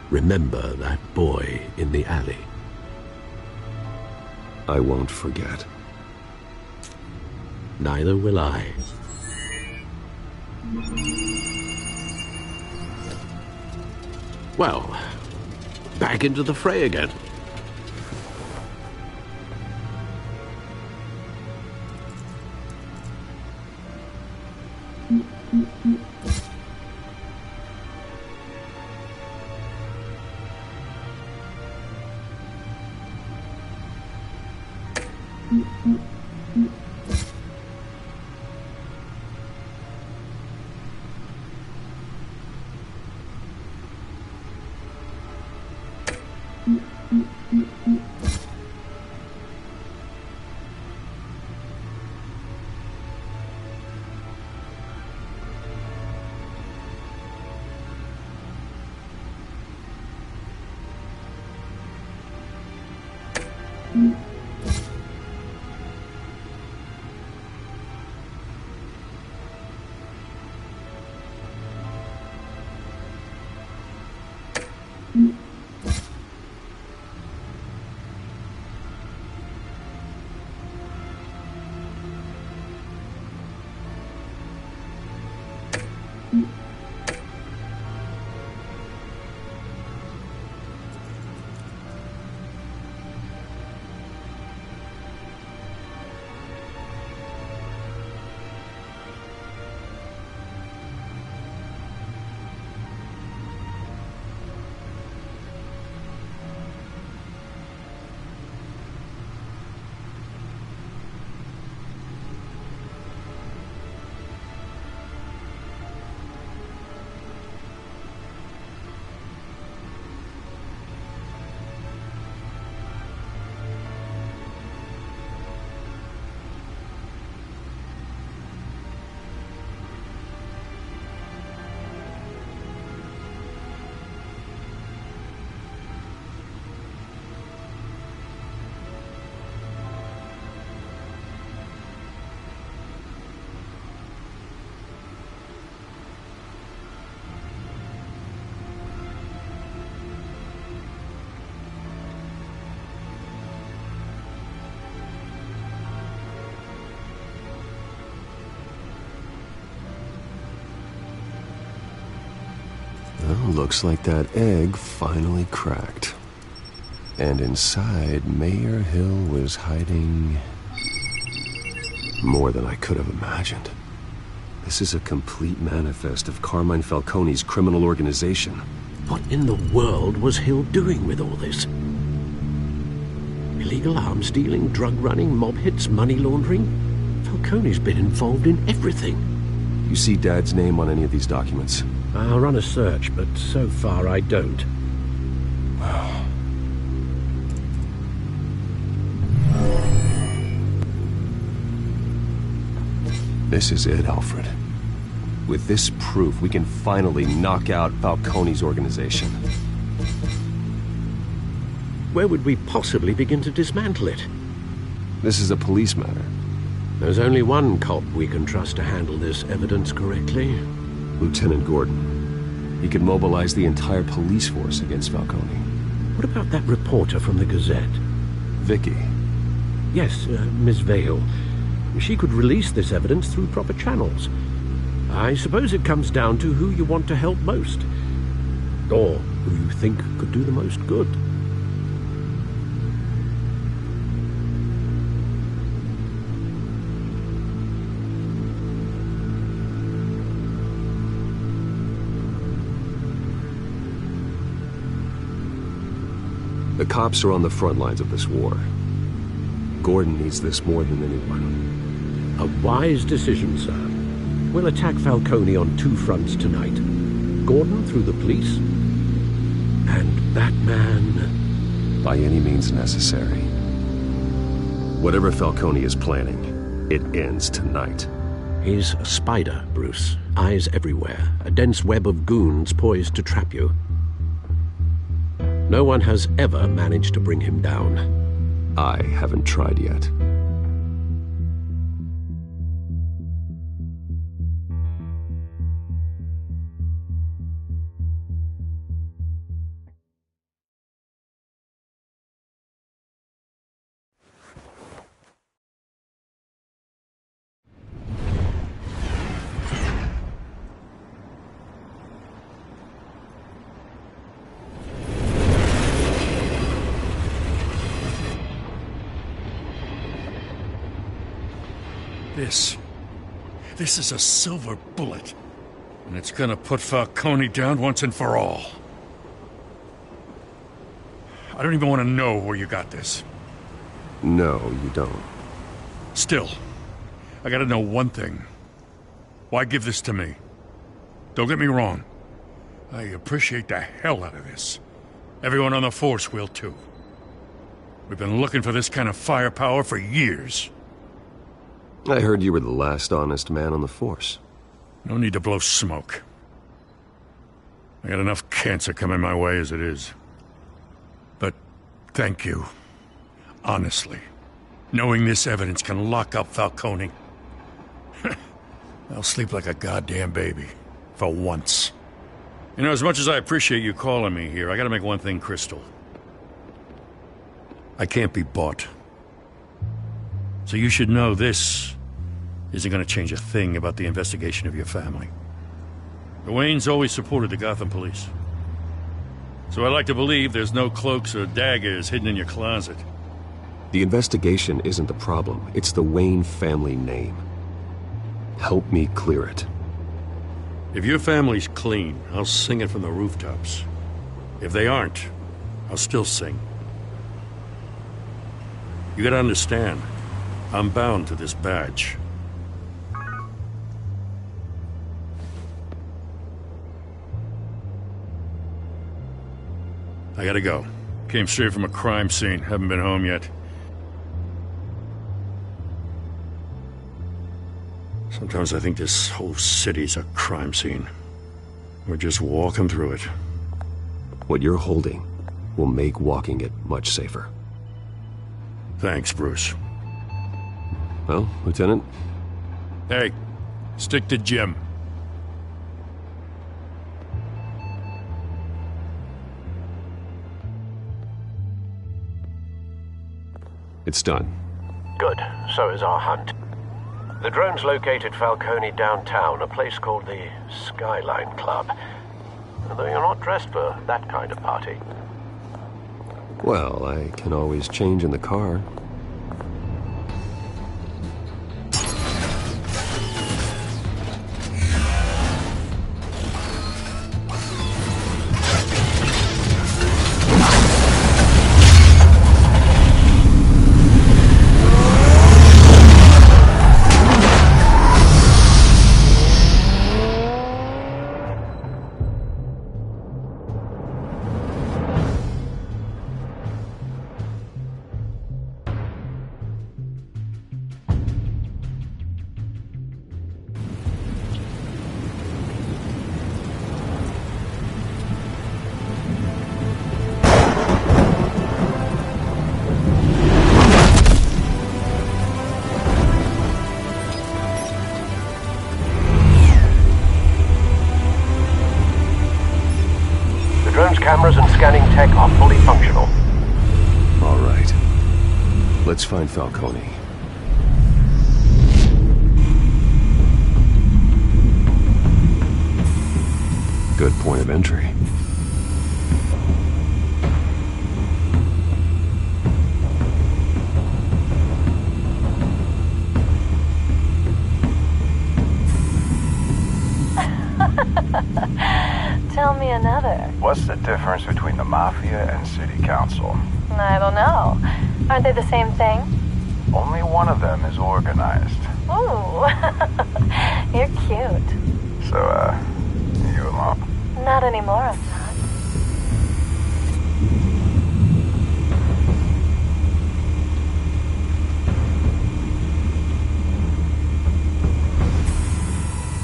Remember that boy in the alley. I won't forget. Neither will I. Well, back into the fray again. Well, looks like that egg finally cracked. And inside, Mayor Hill was hiding more than I could have imagined. This is a complete manifest of Carmine Falcone's criminal organization. What in the world was Hill doing with all this? Illegal arms dealing, drug running, mob hits, money laundering? Falcone's been involved in everything. You see Dad's name on any of these documents? I'll run a search, but so far I don't. This is it, Alfred. With this proof, we can finally knock out Falcone's organization. Where would we possibly begin to dismantle it? This is a police matter. There's only one cop we can trust to handle this evidence correctly. Lieutenant Gordon. He could mobilize the entire police force against Falcone. What about that reporter from the Gazette? Vicky. Yes, Miss Vale. She could release this evidence through proper channels. I suppose it comes down to who you want to help most. Or who you think could do the most good. The cops are on the front lines of this war. Gordon needs this more than anyone. A wise decision, sir. We'll attack Falcone on two fronts tonight. Gordon through the police, and Batman... by any means necessary. Whatever Falcone is planning, it ends tonight. He's a spider, Bruce. Eyes everywhere. A dense web of goons poised to trap you. No one has ever managed to bring him down. I haven't tried yet. This is a silver bullet. And it's gonna put Falcone down once and for all. I don't even want to know where you got this. No, you don't. Still, I gotta know one thing. Why give this to me? Don't get me wrong. I appreciate the hell out of this. Everyone on the force will too. We've been looking for this kind of firepower for years. I heard you were the last honest man on the force. No need to blow smoke. I got enough cancer coming my way as it is. But thank you. Honestly. Knowing this evidence can lock up Falcone. I'll sleep like a goddamn baby. For once. You know, as much as I appreciate you calling me here, I gotta make one thing crystal. I can't be bought. So you should know this isn't gonna change a thing about the investigation of your family. The Waynes always supported the Gotham police. So I like to believe there's no cloaks or daggers hidden in your closet. The investigation isn't the problem. It's the Wayne family name. Help me clear it. If your family's clean, I'll sing it from the rooftops. If they aren't, I'll still sing. You gotta understand, I'm bound to this badge. I gotta go. Came straight from a crime scene. Haven't been home yet. Sometimes I think this whole city's a crime scene. We're just walking through it. What you're holding will make walking it much safer. Thanks, Bruce. Well, Lieutenant? Hey, stick to Jim. It's done. Good. So is our hunt. The drones located Falcone downtown, a place called the Skyline Club. Although you're not dressed for that kind of party. Well, I can always change in the car. Cameras and scanning tech are fully functional. All right. Let's find Falcone. Good point of entry. Tell me another. What's the difference between the Mafia and City Council? I don't know. Aren't they the same thing? Only one of them is organized. Ooh. You're cute. So, you a mop? Not anymore, I'm not.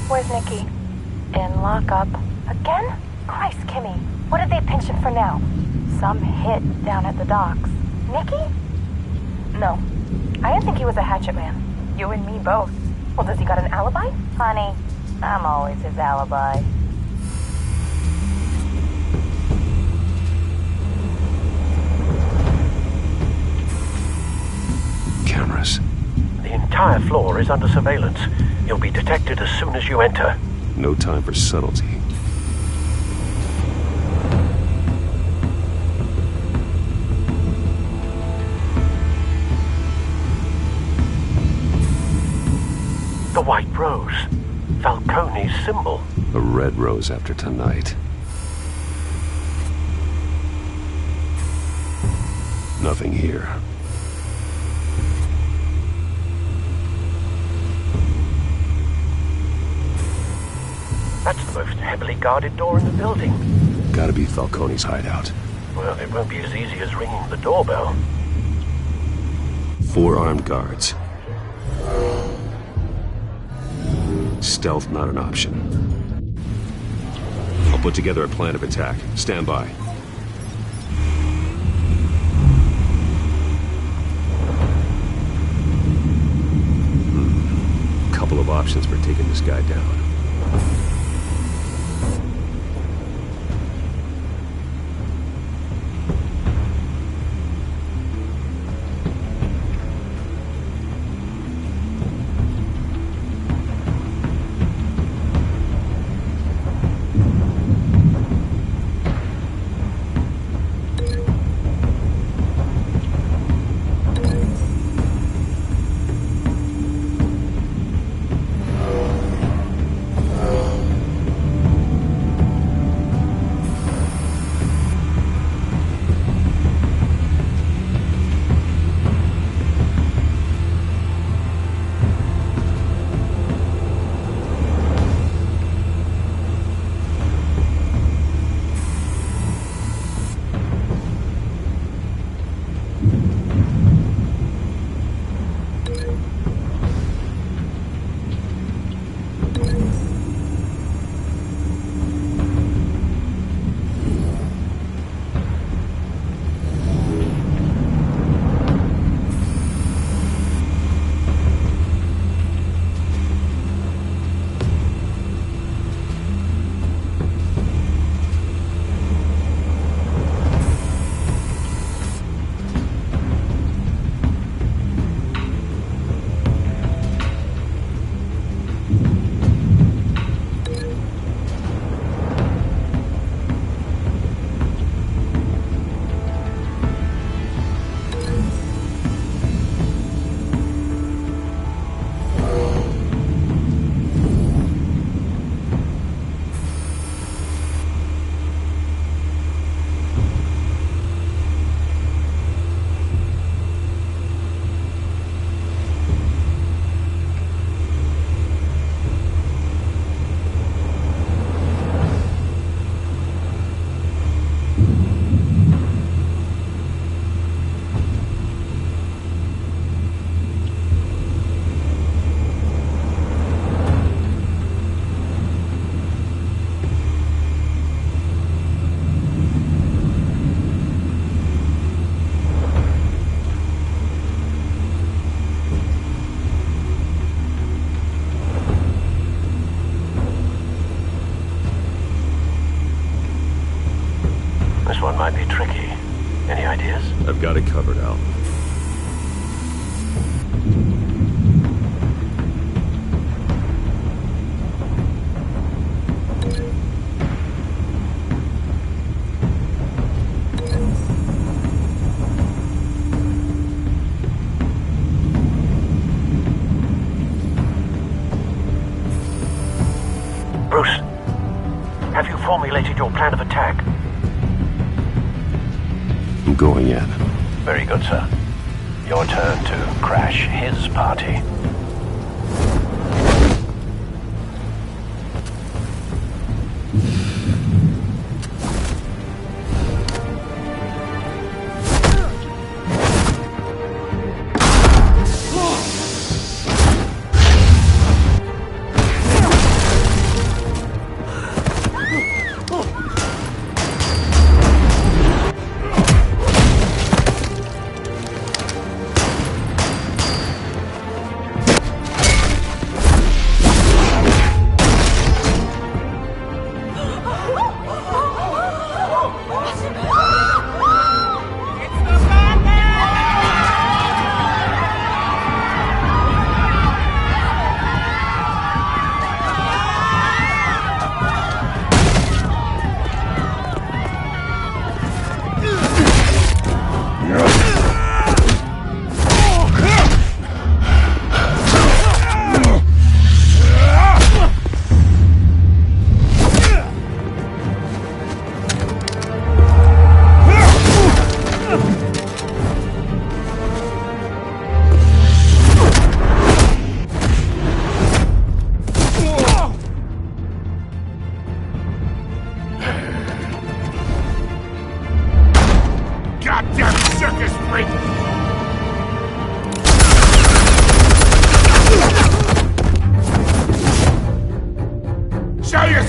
Where's Nikki? In lockup. Again? Christ, Kimmy. What did they pinch him for now? some hit down at the docks. Nicky? No. I didn't think he was a hatchet man. You and me both. Well, does he got an alibi? Honey, I'm always his alibi. Cameras. The entire floor is under surveillance. You'll be detected as soon as you enter. No time for subtlety. The white rose. Falcone's symbol. A red rose after tonight. Nothing here. That's the most heavily guarded door in the building. Gotta be Falcone's hideout. Well, it won't be as easy as ringing the doorbell. 4 armed guards. Stealth not an option. I'll put together a plan of attack. Stand by. Couple of options for taking this guy down. This one might be tricky. Any ideas? I've got it covered, Al. Bruce, have you formulated your plan of attack? I'm going in. Very good, sir. Your turn to crash his party.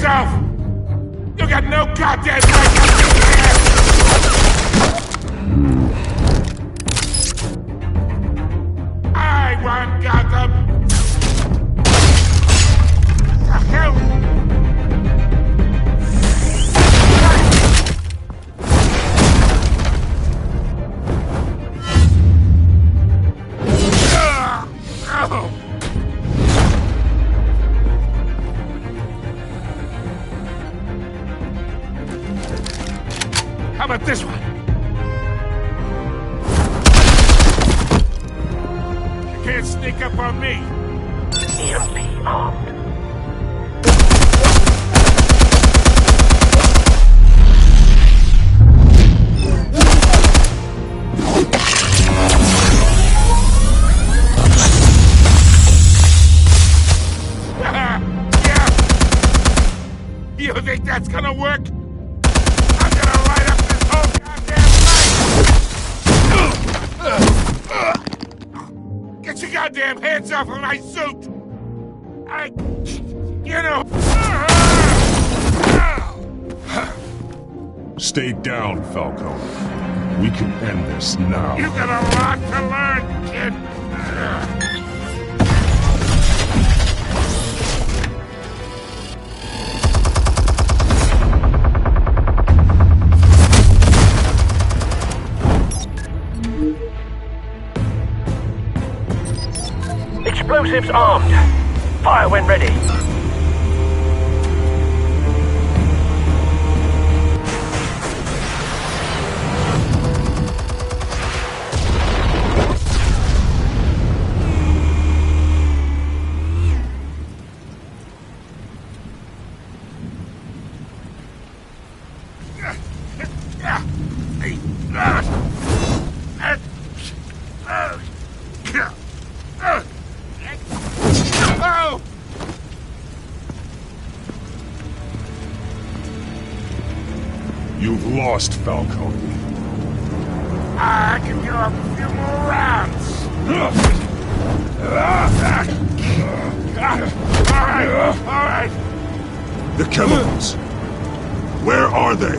yourself! You got no goddamn right to be here! I want Gotham! The hell? How about this one? You can't sneak up on me. EMP armed. Yeah. You think that's gonna work? I'm gonna light up this whole goddamn place! Get your goddamn hands off of my suit! You know... Stay down, Falcone. We can end this now. You got a lot to learn, kid! Explosives armed. Fire when ready. You've lost, Falcone. I can give up a few more rounds. All right. The chemicals. Where are they?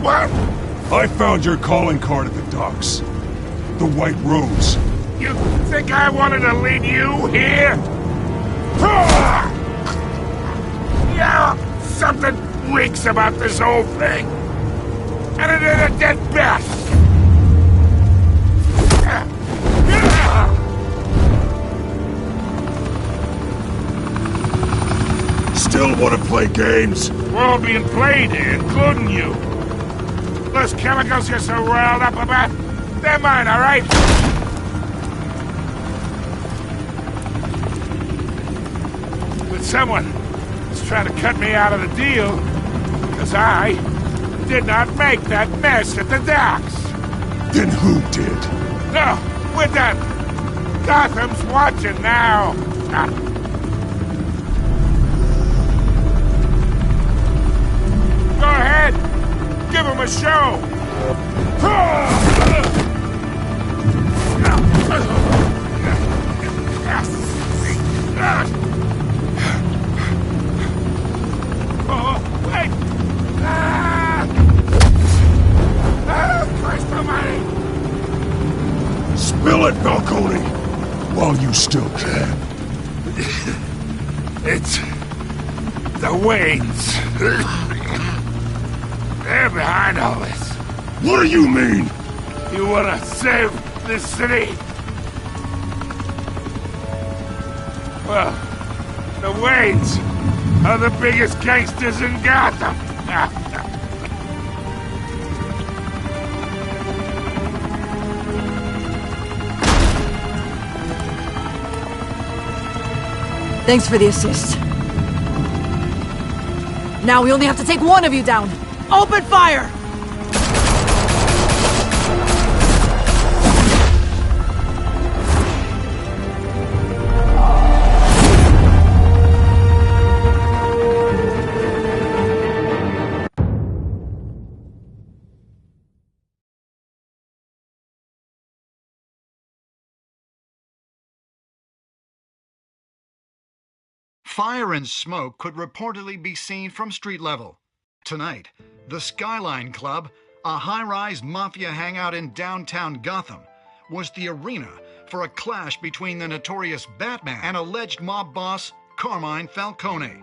What? I found your calling card at the docks. The White Rose. You think I wanted to lead you here? Yeah, something reeks about this whole thing. And it is a dead best. Still want to play games? We're all being played here, including you. Those chemicals you're so riled up about, they're mine, all right? But someone is trying to cut me out of the deal, because I did not make that mess at the docks. Then who did? No, we're done. Gotham's watching now. Go ahead. Give him a show. Oh, wait. Christ almighty. Spill it, Falcone, while you still can. It's the Waynes. They're behind all this. What do you mean? You wanna save this city? Well, the Waynes are the biggest gangsters in Gotham. Thanks for the assist. Now we only have to take one of you down. Open fire! Fire and smoke could reportedly be seen from street level. Tonight, the Skyline Club, a high-rise mafia hangout in downtown Gotham, was the arena for a clash between the notorious Batman and alleged mob boss Carmine Falcone,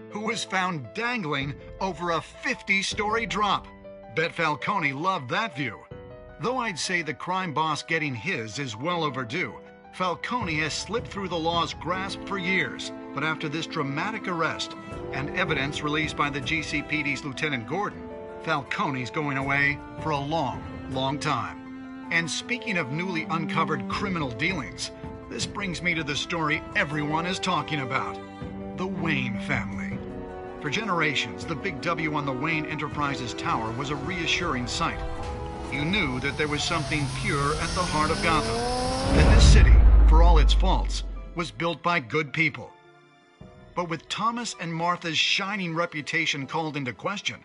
who was found dangling over a 50-story drop. Bet Falcone loved that view. Though I'd say the crime boss getting his is well overdue, Falcone has slipped through the law's grasp for years. But after this dramatic arrest and evidence released by the GCPD's Lieutenant Gordon, Falcone's going away for a long, long time. And speaking of newly uncovered criminal dealings, this brings me to the story everyone is talking about: the Wayne family. For generations, the big W on the Wayne Enterprises Tower was a reassuring sight. You knew that there was something pure at the heart of Gotham, that this city, for all its faults, was built by good people. But with Thomas and Martha's shining reputation called into question,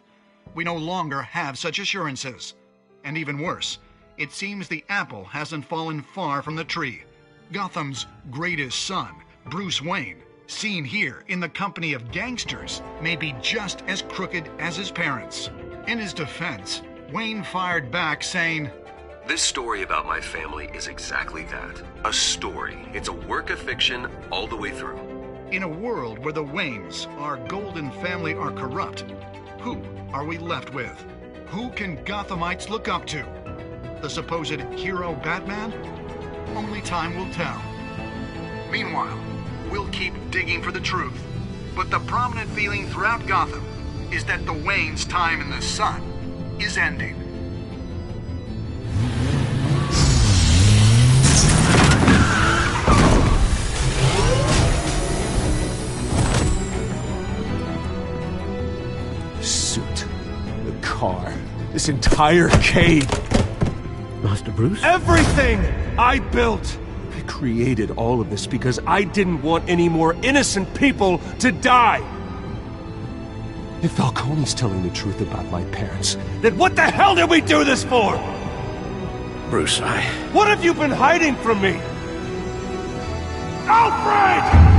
we no longer have such assurances. And even worse, it seems the apple hasn't fallen far from the tree. Gotham's greatest son, Bruce Wayne, seen here in the company of gangsters, may be just as crooked as his parents. In his defense, Wayne fired back saying, "This story about my family is exactly that. A story. It's a work of fiction all the way through." In a world where the Waynes, our golden family, are corrupt, who are we left with? Who can Gothamites look up to? The supposed hero Batman? Only time will tell. Meanwhile, we'll keep digging for the truth. But the prominent feeling throughout Gotham is that the Waynes' time in the sun is ending. Suit, the car, this entire cave. Master Bruce? Everything I built! I created all of this because I didn't want any more innocent people to die! If Falcone's telling the truth about my parents, then what the hell did we do this for? Bruce, What have you been hiding from me? Alfred!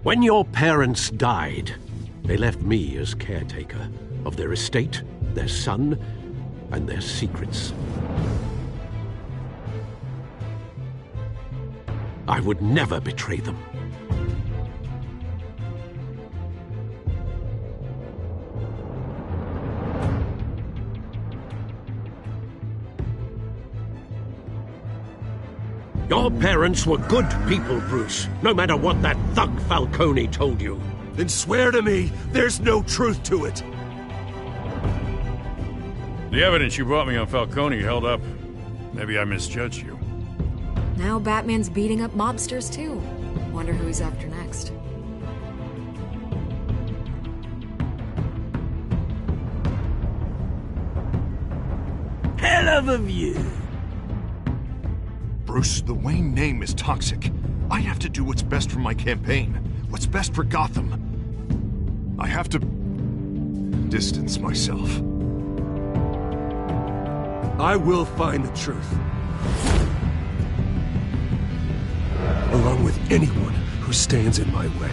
When your parents died, they left me as caretaker of their estate, their son, and their secrets. I would never betray them. Your parents were good people, Bruce, no matter what that thug Falcone told you. Then swear to me there's no truth to it. The evidence you brought me on Falcone held up. Maybe I misjudged you. Now Batman's beating up mobsters, too. Wonder who he's after next. Hell of a view. Bruce, the Wayne name is toxic. I have to do what's best for my campaign. What's best for Gotham. I have to distance myself. I will find the truth. Along with anyone who stands in my way.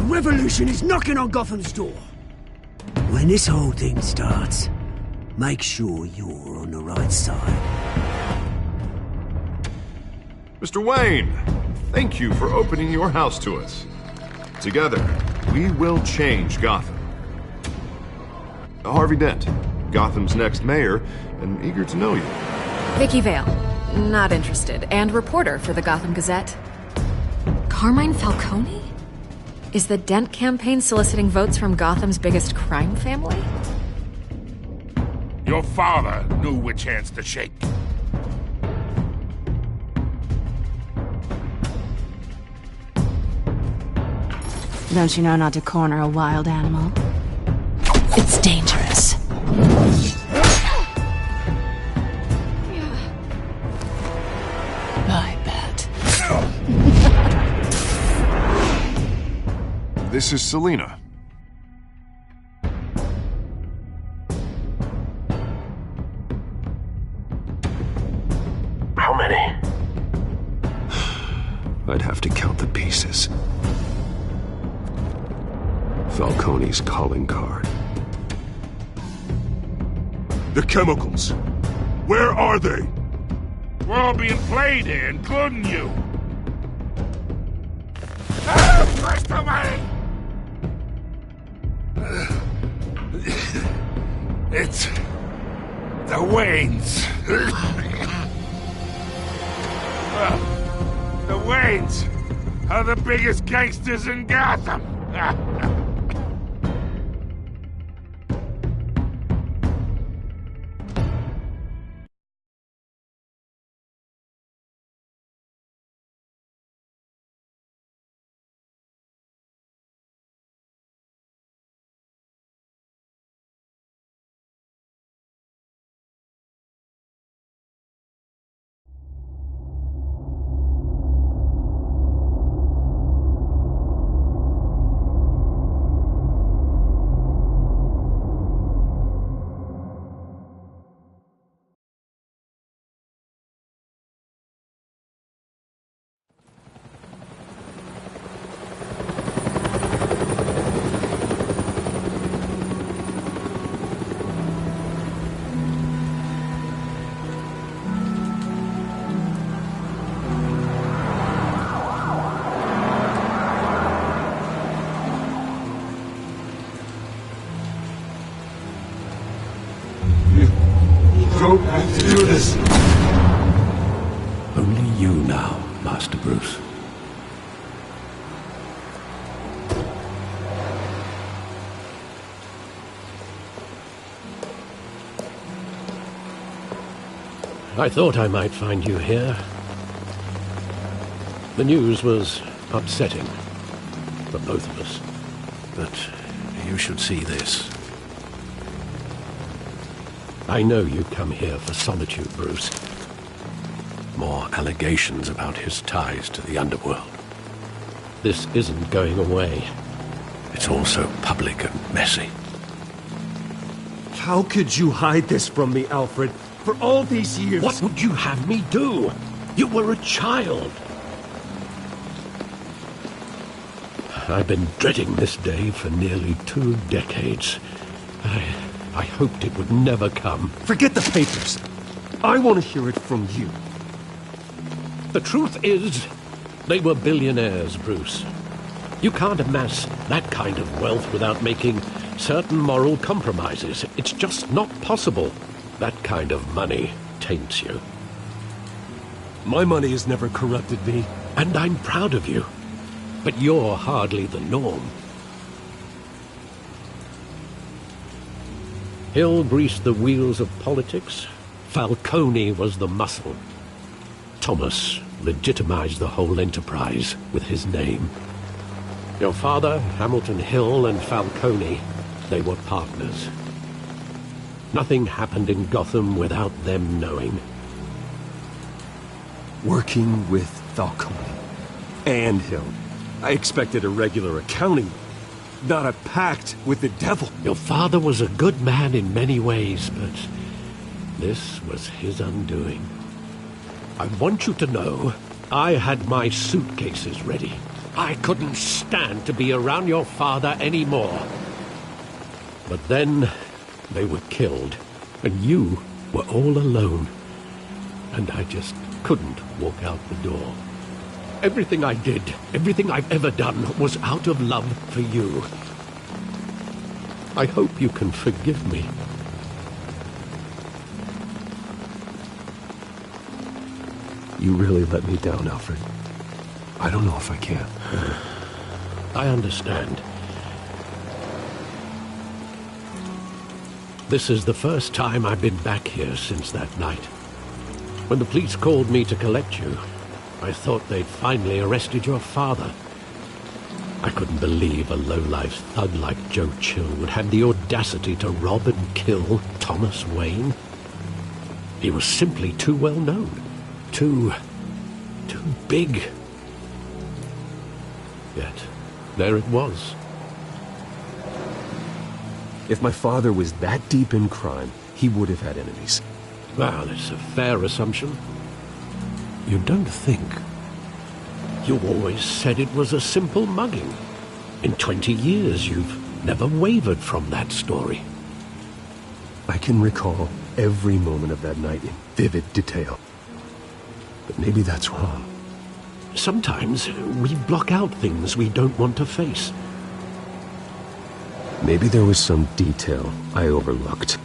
Revolution is knocking on Gotham's door. When this whole thing starts, make sure you're on the right side. Mr. Wayne, thank you for opening your house to us. Together, we will change Gotham. Harvey Dent, Gotham's next mayor, and eager to know you. Vicky Vale, not interested, and reporter for the Gotham Gazette. Carmine Falcone? Is the Dent campaign soliciting votes from Gotham's biggest crime family? Your father knew which hands to shake. Don't you know not to corner a wild animal? It's dangerous. I bet. This is Selina. How many? I'd have to count the pieces. Falcone's calling card. The chemicals. Where are they? We're all being played here, including you. First away! It's the Waynes. The Waynes are the biggest gangsters in Gotham. Don't have to do this. Only you now, Master Bruce. I thought I might find you here. The news was upsetting for both of us. But you should see this. I know you come here for solitude, Bruce. More allegations about his ties to the underworld. This isn't going away. It's all so public and messy. How could you hide this from me, Alfred? For all these years... What would you have me do? You were a child. I've been dreading this day for nearly 2 decades. I hoped it would never come. Forget the papers. I want to hear it from you. The truth is, they were billionaires, Bruce. You can't amass that kind of wealth without making certain moral compromises. It's just not possible. That kind of money taints you. My money has never corrupted me. And I'm proud of you. But you're hardly the norm. Hill greased the wheels of politics. Falcone was the muscle. Thomas legitimized the whole enterprise with his name. Your father, Hamilton Hill, and Falcone, they were partners. Nothing happened in Gotham without them knowing. Working with Falcone and Hill. I expected a regular accounting, not a pact with the devil. Your father was a good man in many ways, but this was his undoing. I want you to know, I had my suitcases ready. I couldn't stand to be around your father anymore. But then they were killed, and you were all alone. And I just couldn't walk out the door. Everything I did, everything I've ever done, was out of love for you. I hope you can forgive me. You really let me down, Alfred. I don't know if I can. I understand. This is the first time I've been back here since that night. When the police called me to collect you, I thought they'd finally arrested your father. I couldn't believe a low-life thug like Joe Chill would have the audacity to rob and kill Thomas Wayne. He was simply too well known. Too big. Yet, there it was. If my father was that deep in crime, he would have had enemies. Well, it's a fair assumption. You don't think. You always said it was a simple mugging. In 20 years, you've never wavered from that story. I can recall every moment of that night in vivid detail. But maybe that's wrong. Sometimes we block out things we don't want to face. Maybe there was some detail I overlooked.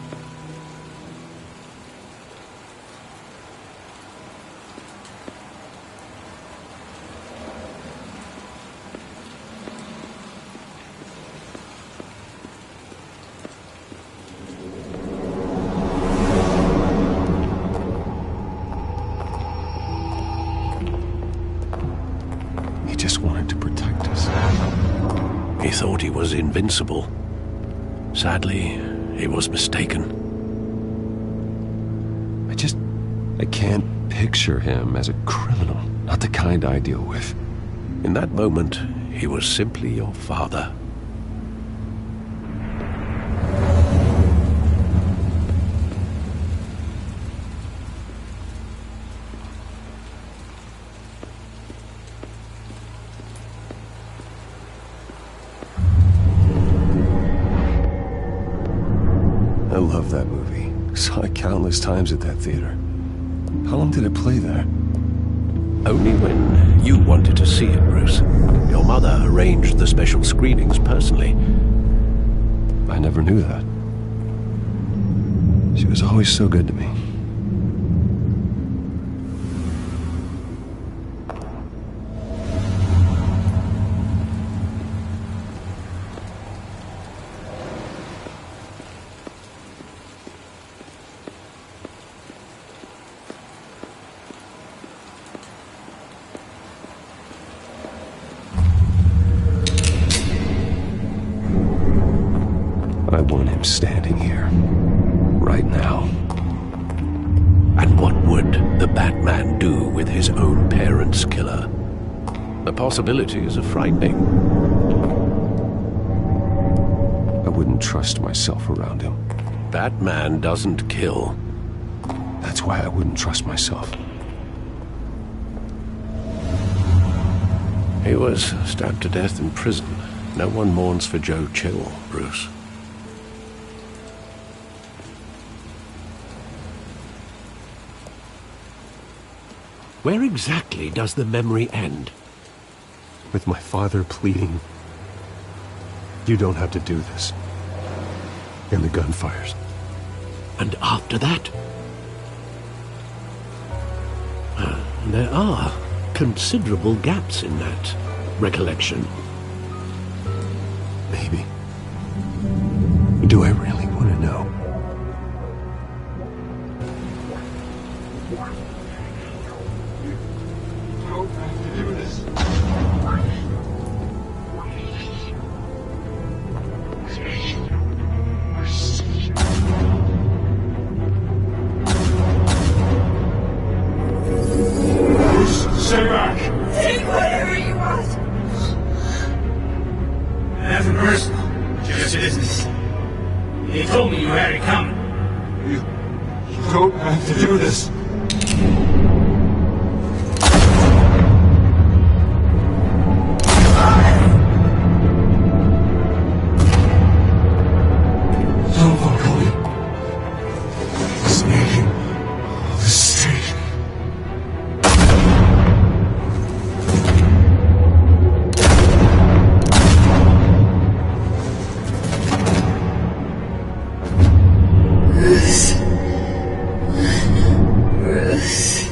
He just wanted to protect us. He thought he was invincible. Sadly, he was mistaken. I can't picture him as a criminal. Not the kind I deal with. In that moment, he was simply your father. I love that movie. Saw it countless times at that theater. How long did it play there? Only when you wanted to see it, Bruce. Your mother arranged the special screenings personally. I never knew that. She was always so good to me. I want him standing here, right now. And what would the Batman do with his own parents' killer? The possibilities are frightening. I wouldn't trust myself around him. Batman doesn't kill. That's why I wouldn't trust myself. He was stabbed to death in prison. No one mourns for Joe Chill, Bruce. Where exactly does the memory end? With my father pleading, "You don't have to do this." And the gunfires. And after that? There are considerable gaps in that recollection. Maybe. Do I really want to know? Stay back! Take whatever you want! Nothing personal, just business. They told me you had it coming. You don't have to do this. Don't walk away. It's making all the state. Bruce. Bruce.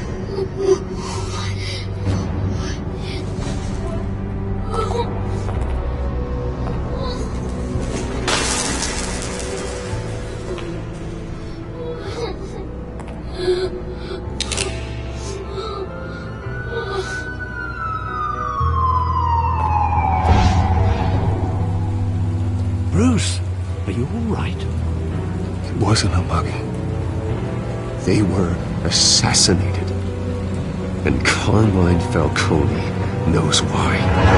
Bruce, are you all right? It wasn't a mugging. They were assassinated. And Carmine Falcone knows why.